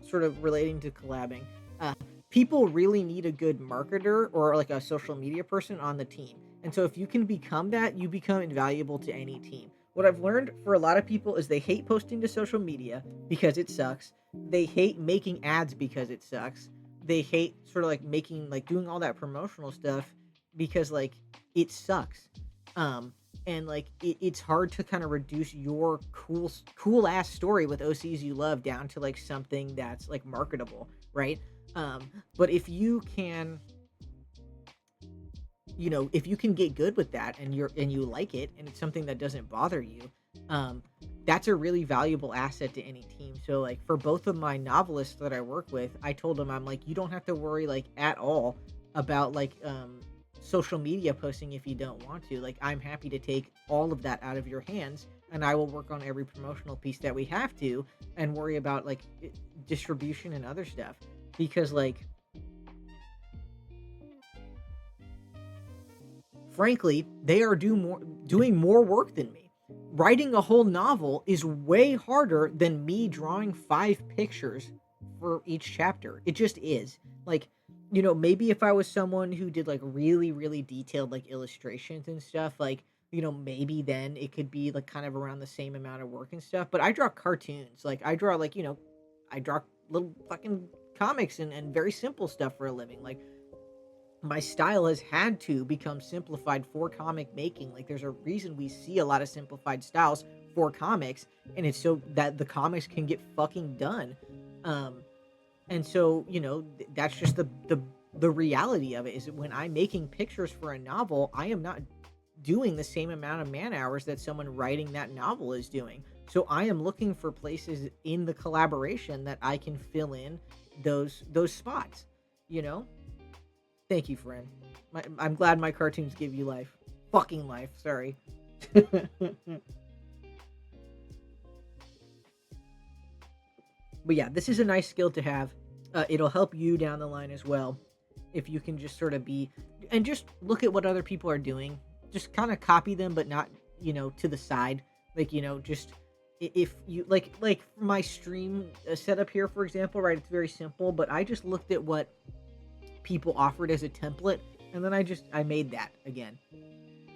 sort of relating to collabing. uh People really need a good marketer or like a social media person on the team, and so if you can become that, you become invaluable to any team. What I've learned for a lot of people is they hate posting to social media because it sucks. They hate making ads because it sucks. They hate sort of like making, like doing all that promotional stuff because like it sucks. And like it's hard to kind of reduce your cool ass story with OCs you love down to like something that's like marketable, right? But if you can get good with that, and you like it, and it's something that doesn't bother you, that's a really valuable asset to any team. So like for both of my novelists that I work with, I told them, I'm like, you don't have to worry like at all about like social media posting if you don't want to. Like, I'm happy to take all of that out of your hands, and I will work on every promotional piece that we have to, and worry about like distribution and other stuff. Because like, frankly, they are doing more work than me. Writing a whole novel is way harder than me drawing 5 pictures for each chapter. It just is. Like, maybe if I was someone who did like really, really detailed like illustrations and stuff, like, maybe then it could be like kind of around the same amount of work and stuff. But I draw cartoons. Like, I draw like, I draw little fucking comics and very simple stuff for a living. Like, my style has had to become simplified for comic making. Like, there's a reason we see a lot of simplified styles for comics, and it's so that the comics can get fucking done. Um, and so, that's just the reality of it, is that when I'm making pictures for a novel, I am not doing the same amount of man hours that someone writing that novel is doing. So I am looking for places in the collaboration that I can fill in those spots, you know? Thank you, friend. I'm glad my cartoons give you life. Fucking life, sorry. But yeah, this is a nice skill to have. It'll help you down the line as well. If you can just sort of and just look at what other people are doing. Just kind of copy them, but not, to the side. Like, just if you like my stream setup here, for example, right? It's very simple, but I just looked at what people offered as a template, and then I made that again.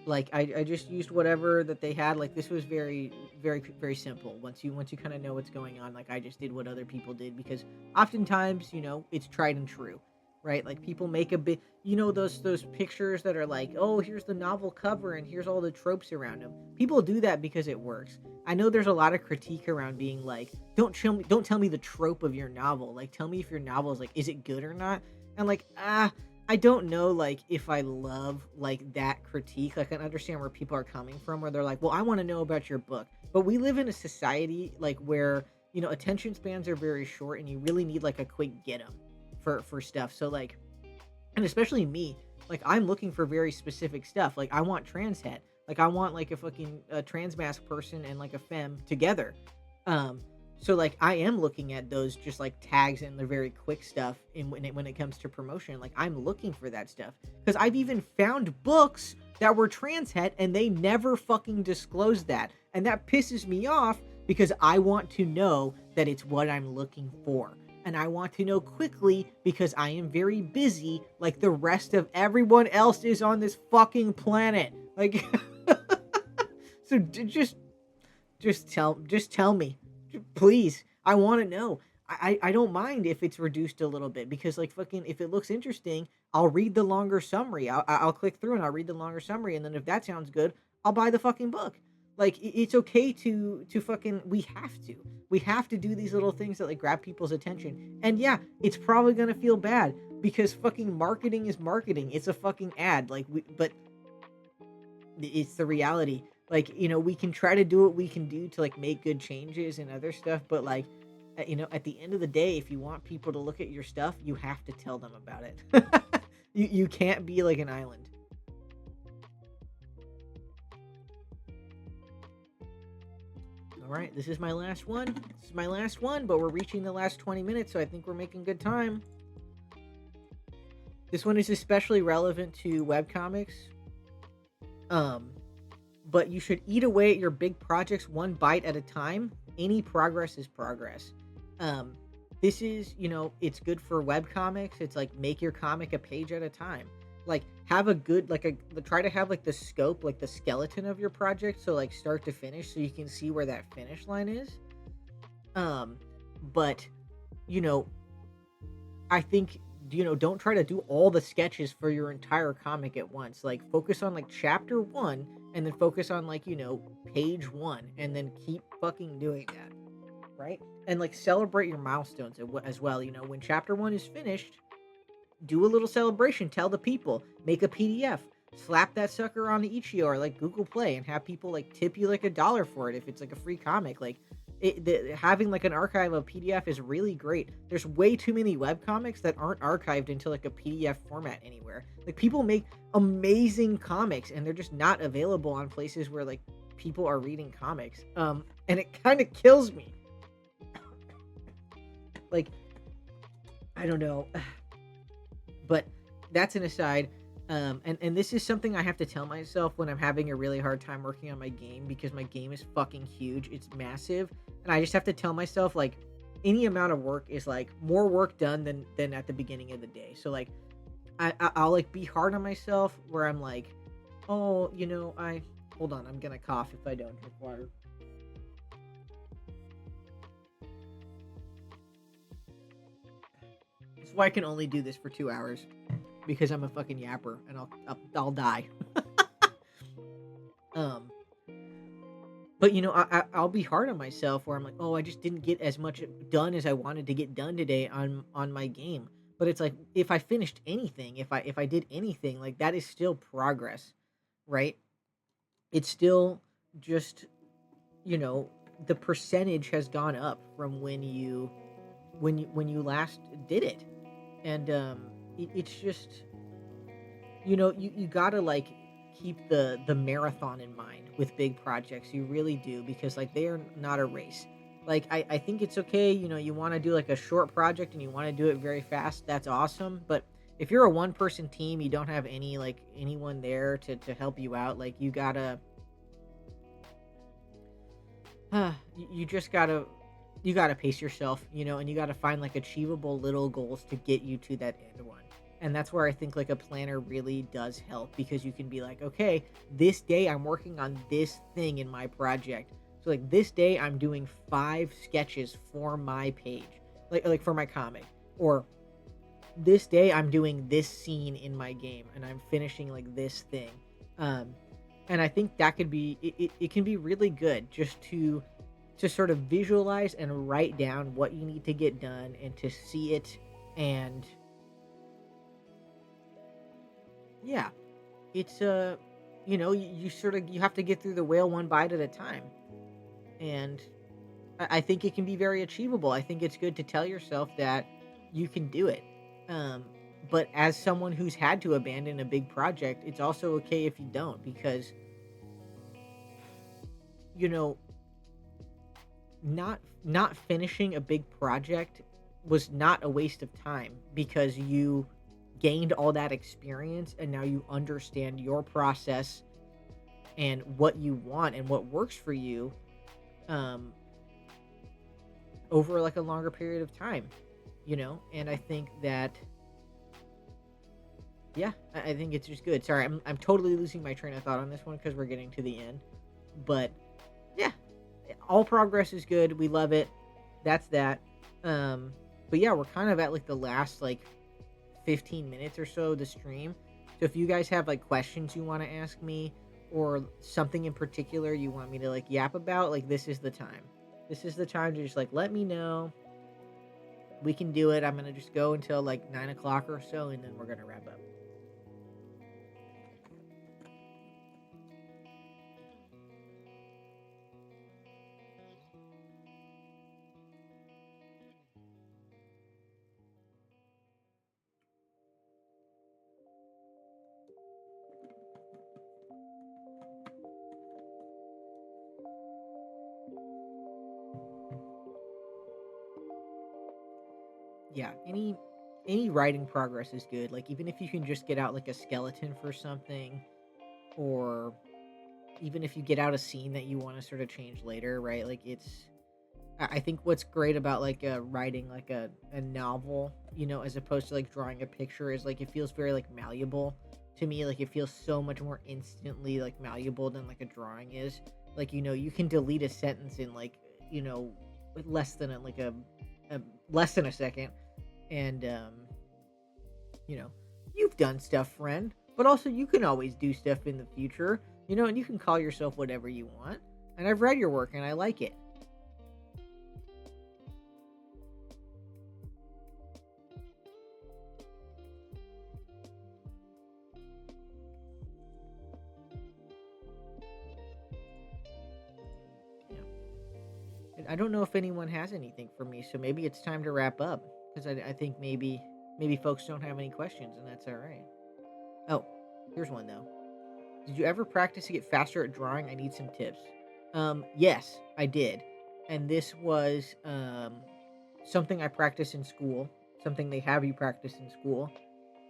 Like, I just used whatever that they had. Like, this was very, very, very simple. Once you kind of know what's going on, like, I just did what other people did, because oftentimes, it's tried and true, right? Like, people make a bit, those pictures that are like, oh, here's the novel cover and here's all the tropes around them. People do that because it works. I know there's a lot of critique around being like, don't tell me the trope of your novel. Like, tell me if your novel is like, is it good or not? And like, I don't know, like, if I love, like, that critique. Like, I understand where people are coming from, where they're like, well, I want to know about your book. But we live in a society, like, where, attention spans are very short, and you really need, like, a quick get 'em for stuff. So, like, and especially me, like, I'm looking for very specific stuff. Like, I want trans het. Like, I want, like, a fucking trans mask person and, like, a femme together. So, like, I am looking at those just like tags and the very quick stuff when it comes to promotion. Like, I'm looking for that stuff, because I've even found books that were trans het and they never fucking disclosed that, and that pisses me off, because I want to know that it's what I'm looking for, and I want to know quickly, because I am very busy, like the rest of everyone else is on this fucking planet. Like, so just tell me. Please, I want to know. I don't mind if it's reduced a little bit, because like fucking, if it looks interesting, I'll read the longer summary. I'll click through and I'll read the longer summary, and then if that sounds good, I'll buy the fucking book. Like, it's okay to fucking, we have to do these little things that like grab people's attention. And yeah, it's probably gonna feel bad, because fucking marketing is marketing. It's a fucking ad. Like, but it's the reality. Like, we can try to do what we can do to like make good changes and other stuff, but like, at the end of the day, if you want people to look at your stuff, you have to tell them about it. You can't be like an island. All right, this is my last one. But we're reaching the last 20 minutes, so I think we're making good time. This one is especially relevant to webcomics. But you should eat away at your big projects one bite at a time. Any progress is progress. This is, it's good for webcomics. It's like, make your comic a page at a time. Like, have a good, try to have like the scope, like the skeleton of your project. So like start to finish, so you can see where that finish line is. But, I think, don't try to do all the sketches for your entire comic at once. Like, focus on like chapter 1, and then focus on like, page 1, and then keep fucking doing that, right? And like, celebrate your milestones as well. When chapter 1 is finished, do a little celebration, tell the people, make a PDF, slap that sucker on Itch.io or like Google Play, and have people like tip you like $1 for it if it's like a free comic. Like, Having like an archive of PDF is really great. There's way too many webcomics that aren't archived into like a PDF format anywhere. Like people make amazing comics and they're just not available on places where like people are reading comics. And it kind of kills me. Like I don't know, but that's an aside. And this is something I have to tell myself when I'm having a really hard time working on my game because my game is fucking huge. It's massive, and I just have to tell myself like any amount of work is like more work done than at the beginning of the day. So like I'll like be hard on myself where I'm like, oh, I hold on, I'm gonna cough if I don't drink water. That's why I can only do this for 2 hours because I'm a fucking yapper and I'll die. Um, but I'll be hard on myself where I'm like, oh, I just didn't get as much done as I wanted to get done today on my game. But it's like if I finished anything, if I did anything, like that is still progress, right? It's still just you know the percentage has gone up from when you last did it, and it's just you gotta like keep the marathon in mind with big projects. You really do because like they are not a race. Like I think it's okay, you want to do like a short project and you want to do it very fast. That's awesome. But if you're a one person team, you don't have anyone there to help you out. Like you just gotta pace yourself, and you gotta find like achievable little goals to get you to that end one. And that's where I think like a planner really does help because you can be like, okay, this day I'm working on this thing in my project. So like this day I'm doing 5 sketches for my page, like for my comic, or this day I'm doing this scene in my game and I'm finishing like this thing. Um, and I think that could be it can be really good just to sort of visualize and write down what you need to get done and to see it. And yeah, it's you sort of you have to get through the whale one bite at a time. And I think it can be very achievable. I think it's good to tell yourself that you can do it. um but as someone who's had to abandon a big project, it's also okay if you don't, because you know not finishing a big project was not a waste of time because you gained all that experience and now you understand your process and what you want and what works for you, um over like a longer period of time, and I think that yeah, I think it's just good. Sorry, I'm totally losing my train of thought on this one because we're getting to the end. But yeah, all progress is good. We love it. That's that. Um, but yeah, we're kind of at like the last like 15 minutes or so of the stream. So if you guys have like questions you want to ask me or something in particular you want me to like yap about, like this is the time. This is the time to just like let me know. We can do it. I'm gonna just go until like 9 o'clock or so, and then we're gonna wrap up. Yeah, any writing progress is good. Like even if you can just get out like a skeleton for something, or even if you get out a scene that you want to sort of change later, right? Like I think what's great about like writing like a novel, as opposed to like drawing a picture, is like it feels very like malleable to me. Like it feels so much more instantly like malleable than like a drawing is. Like you can delete a sentence in like you know less than a less than a second, and you know you've done stuff, friend. But also you can always do stuff in the future, and you can call yourself whatever you want. And I've read your work and I like it. Yeah. And I don't know if anyone has anything for me, so maybe it's time to wrap up because I think maybe folks don't have any questions, and that's all right. Oh, here's one though. Did you ever practice to get faster at drawing? I need some tips. Yes, I did, and this was something I practiced in school. Something they have you practice in school.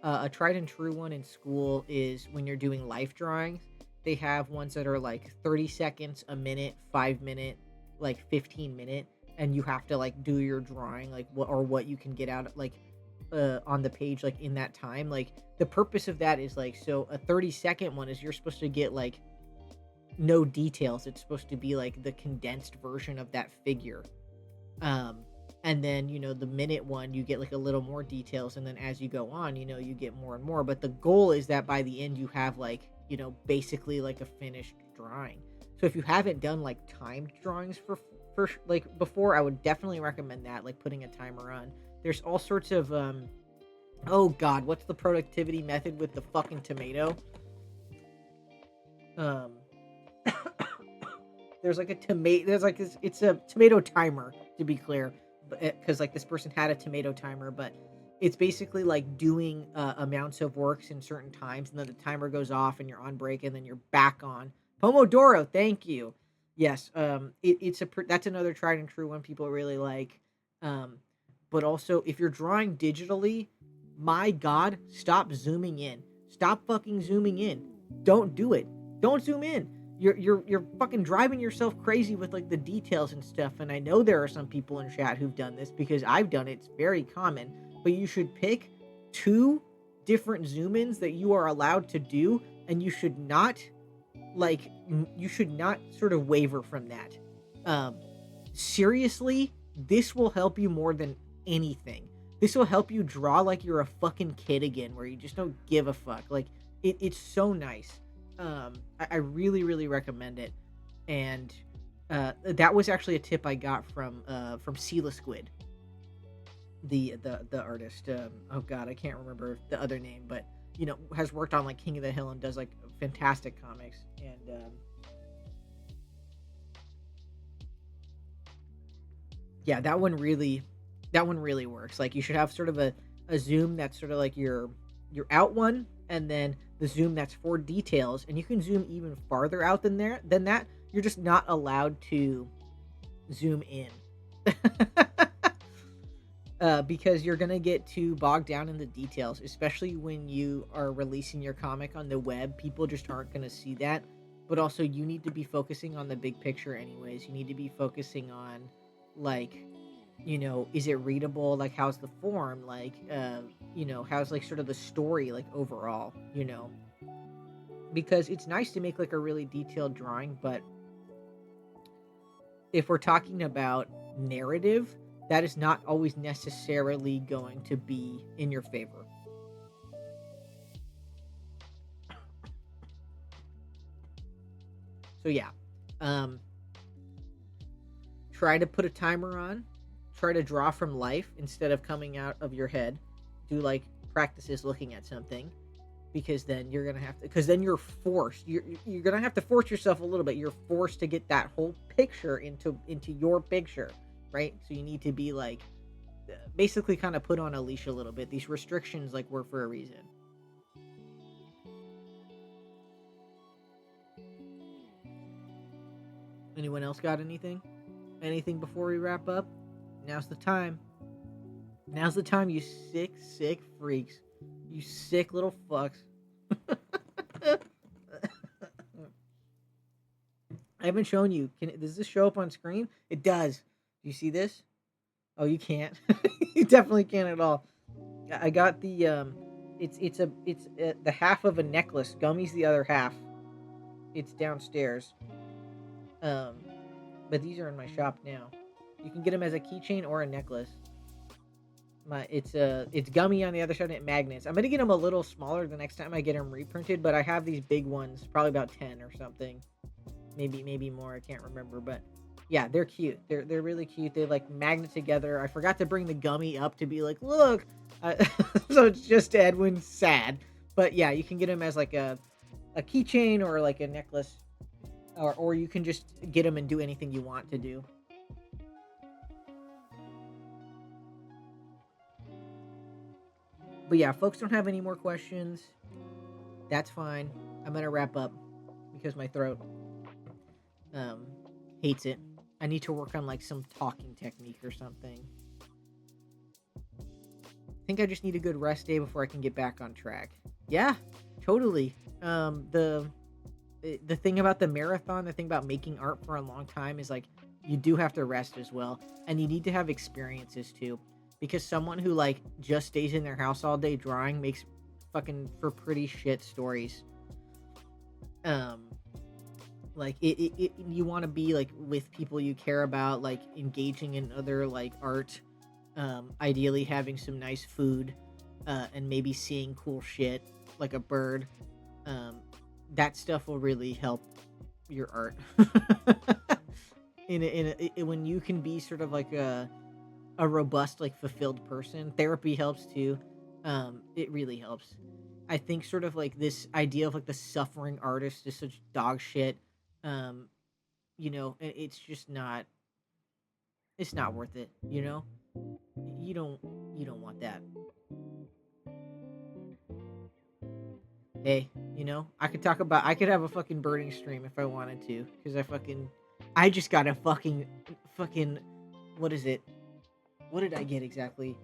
A tried and true one in school is when you're doing life drawings. They have ones that are like 30 seconds, a minute, 5 minute, like 15 minute, and you have to like do your drawing, like what you can get out like on the page like in that time. Like the purpose of that is like so a 30-second one is you're supposed to get like no details. It's supposed to be like the condensed version of that figure. Um, and then, the minute one, you get like a little more details. And then as you go on, you get more and more. But the goal is that by the end, you have like, basically like a finished drawing. So if you haven't done like timed drawings for like before, I would definitely recommend that, like putting a timer on. There's all sorts of, oh God, what's the productivity method with the fucking tomato? Um, there's like a tomato, it's a tomato timer, to be clear, because like this person had a tomato timer, but it's basically like doing amounts of works in certain times, and then the timer goes off and you're on break and then you're back on. Pomodoro, thank you. Yes, that's another tried and true one people really like. But also if you're drawing digitally, my God, stop zooming in. Stop fucking zooming in. Don't do it. Don't zoom in. You're fucking driving yourself crazy with like the details and stuff. And I know there are some people in chat who've done this because I've done it. It's very common. But you should pick 2 different zoom ins that you are allowed to do, and you should not sort of waver from that. Seriously, this will help you more than anything. This will help you draw like you're a fucking kid again, where you just don't give a fuck. Like it's so nice. I really, really recommend it. And that was actually a tip I got from Sela Squid, the artist. Oh God, I can't remember the other name, but has worked on like King of the Hill and does like fantastic comics. And yeah, that one really works. Like you should have sort of a zoom that's sort of like your out one, and then the zoom that's for details, and you can zoom even farther out than that. You're just not allowed to zoom in. Because you're gonna get too bogged down in the details, especially when you are releasing your comic on the web. People just aren't gonna see that. But also, you need to be focusing on the big picture anyways. You need to be focusing on, like, is it readable? Like, how's the form? Like, how's like sort of the story, like overall, because it's nice to make like a really detailed drawing, but if we're talking about narrative, that is not always necessarily going to be in your favor. So yeah, try to put a timer on. Try to draw from life instead of coming out of your head. Do like practices looking at something, because then you're gonna have to. Because then you're forced. You're gonna have to force yourself a little bit. You're forced to get that whole picture into your picture, right? So you need to be like, basically, kind of put on a leash a little bit. These restrictions like were for a reason. Anyone else got anything? Anything before we wrap up? Now's the time. Now's the time, you sick freaks. You sick little fucks. I haven't shown you. Does this show up on screen? It does. Do you see this? Oh, you can't. You definitely can't at all. I got the it's the half of a necklace. Gummy's the other half. It's downstairs. But these are in my shop now. You can get them as a keychain or a necklace. It's Gummy on the other side and magnets. I'm gonna get them a little smaller the next time I get them reprinted, but I have these big ones, probably about 10 or something, maybe more. I can't remember, but yeah, they're cute. They're really cute. They like magnet together. I forgot to bring the Gummy up to be like, look. So it's just Edwin sad, but yeah, you can get them as like a keychain or like a necklace, or you can just get them and do anything you want to do. But yeah, folks don't have any more questions. That's fine. I'm gonna wrap up because my throat um hates it. I need to work on like some talking technique or something. I think I just need a good rest day before I can get back on track. Yeah, totally. The thing about the marathon, the thing about making art for a long time is like you do have to rest as well, and you need to have experiences too, because someone who like just stays in their house all day drawing makes fucking for pretty shit stories. Um, like you want to be like with people you care about, like engaging in other like art, ideally having some nice food, and maybe seeing cool shit like a bird. Um, that stuff will really help your art. When you can be sort of like a robust, like fulfilled person, therapy helps too. It really helps. I think sort of like this idea of like the suffering artist is such dog shit. Um, it's just not. It's not worth it. You don't. You don't want that. Hey, I could talk about. I could have a fucking birding stream if I wanted to, because I just got a fucking. What is it? What did I get exactly?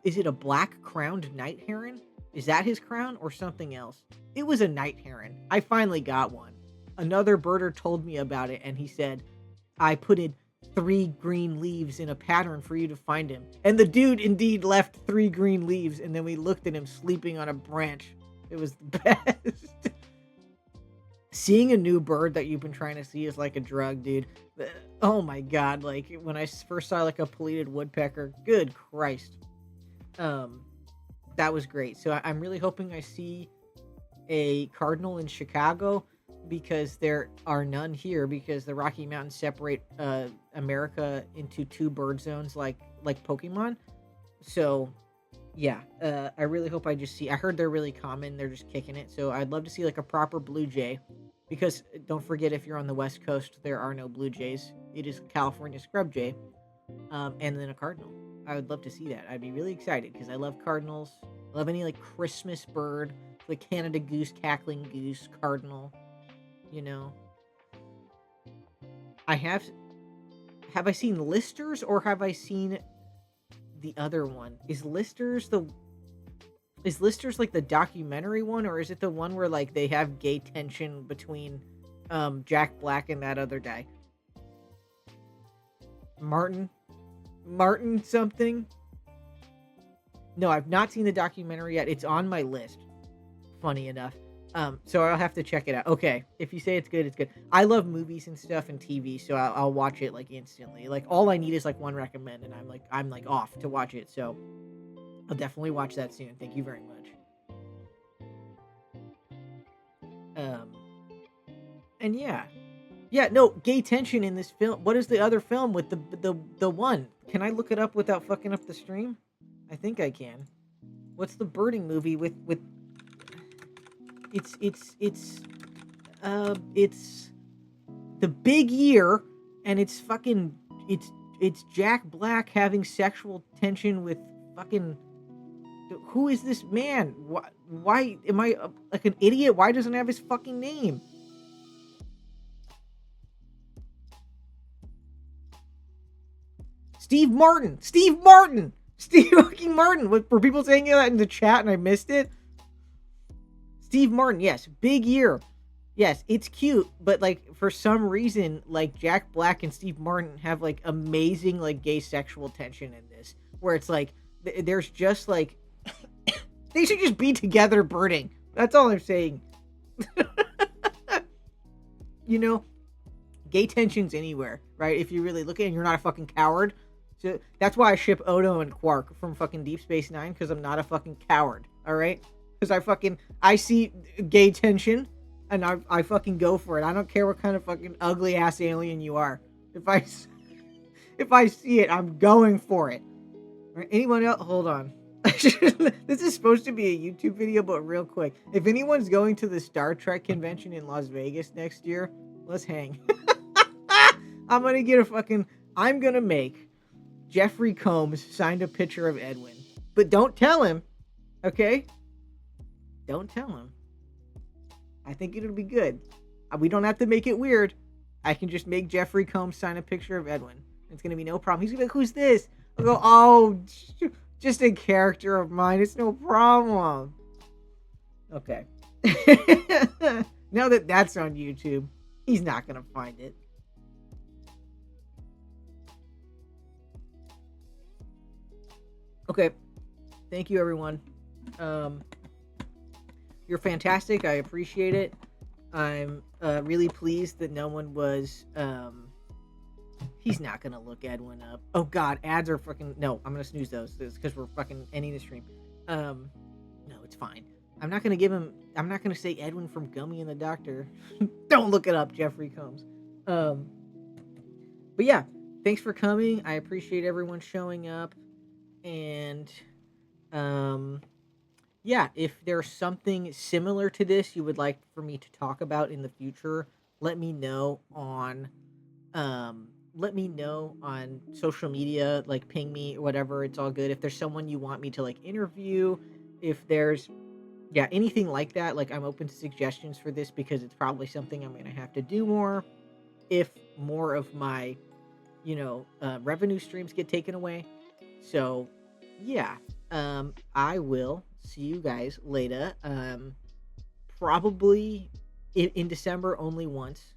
Is it a black crowned night heron? Is that his crown or something else? It was a night heron. I finally got one. Another birder told me about it, and he said, I put in 3 green leaves in a pattern for you to find him. And the dude indeed left 3 green leaves, and then we looked at him sleeping on a branch. It was the best. Seeing a new bird that you've been trying to see is like a drug, dude. Oh my god, like when I first saw like a pleated woodpecker, good Christ. That was great. So I'm really hoping I see a cardinal in Chicago, because there are none here, because the Rocky Mountains separate America into 2 bird zones like Pokemon. So yeah, I really hope I just see. I heard they're really common. They're just kicking it. So I'd love to see like a proper blue jay, because don't forget, if you're on the West Coast, there are no blue jays. It is California scrub jay, and then a cardinal. I would love to see that. I'd be really excited because I love cardinals. I love any like Christmas bird, like Canada goose, cackling goose, cardinal. You know, I have I seen Listers, or have I seen the other one? Is Listers like the documentary one, or is it the one where like they have gay tension between Jack Black and that other guy? Martin something? No, I've not seen the documentary yet. It's on my list. Funny enough. So I'll have to check it out. Okay, if you say it's good, it's good. I love movies and stuff and TV, so I'll watch it like instantly. Like all I need is like one recommend, and I'm like off to watch it. So I'll definitely watch that soon. Thank you very much. And yeah, no gay tension in this film. What is the other film with the one? Can I look it up without fucking up the stream? I think I can. What's the birding movie with? It's The Big Year, and it's Jack Black having sexual tension with fucking. Who is this man? Why am I like an idiot? Why doesn't it have his fucking name? Steve Martin. Steve fucking Martin. Were people saying that in the chat and I missed it? Steve Martin, yes. Big Year. Yes, it's cute, but like for some reason, like Jack Black and Steve Martin have like amazing like gay sexual tension in this, where it's like there's just like they should just be together birding. That's all I'm saying. Gay tensions anywhere, right? If you really look at it and you're not a fucking coward. So that's why I ship Odo and Quark from fucking Deep Space Nine, because I'm not a fucking coward, all right? Because I see gay tension, and I fucking go for it. I don't care what kind of fucking ugly ass alien you are. If I see it, I'm going for it. Right, anyone else? Hold on. This is supposed to be a YouTube video, but real quick, if anyone's going to the Star Trek convention in Las Vegas next year, let's hang. I'm gonna make Jeffrey Combs signed a picture of Edwin. But don't tell him, okay? Don't tell him. I think it'll be good. We don't have to make it weird. I can just make Jeffrey Combs sign a picture of Edwin. It's gonna be no problem. He's gonna be like, "Who's this?" I'll go, "Oh, just a character of mine. It's no problem." Okay. Now that that's on YouTube, he's not gonna find it. Okay. Thank you, everyone. You're fantastic. I appreciate it. I'm really pleased that no one was. He's not gonna look Edwin up. Oh God, ads are fucking. No, I'm gonna snooze those because we're fucking ending the stream. No, it's fine. I'm not gonna give him. I'm not gonna say Edwin from Gummy and the Doctor. Don't look it up, Jeffrey Combs. But yeah, thanks for coming. I appreciate everyone showing up, and yeah, if there's something similar to this you would like for me to talk about in the future, let me know on social media, like ping me or whatever. It's all good. If there's someone you want me to like interview, if there's anything like that, like I'm open to suggestions for this because it's probably something I'm going to have to do more if more of my revenue streams get taken away. So yeah, I will see you guys later. Probably in December only once,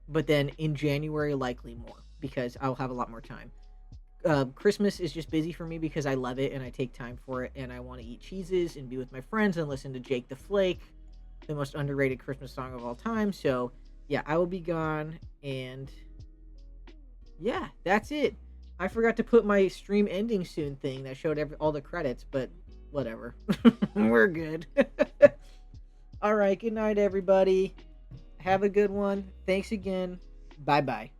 but then in January likely more because I'll have a lot more time. Christmas is just busy for me because I love it and I take time for it and I want to eat cheeses and be with my friends and listen to Jake the Flake, the most underrated Christmas song of all time. So yeah, I will be gone, and yeah, that's it. I forgot to put my stream ending soon thing that showed all the credits, but whatever. We're good. All right, good night, everybody. Have a good one. Thanks again. Bye bye.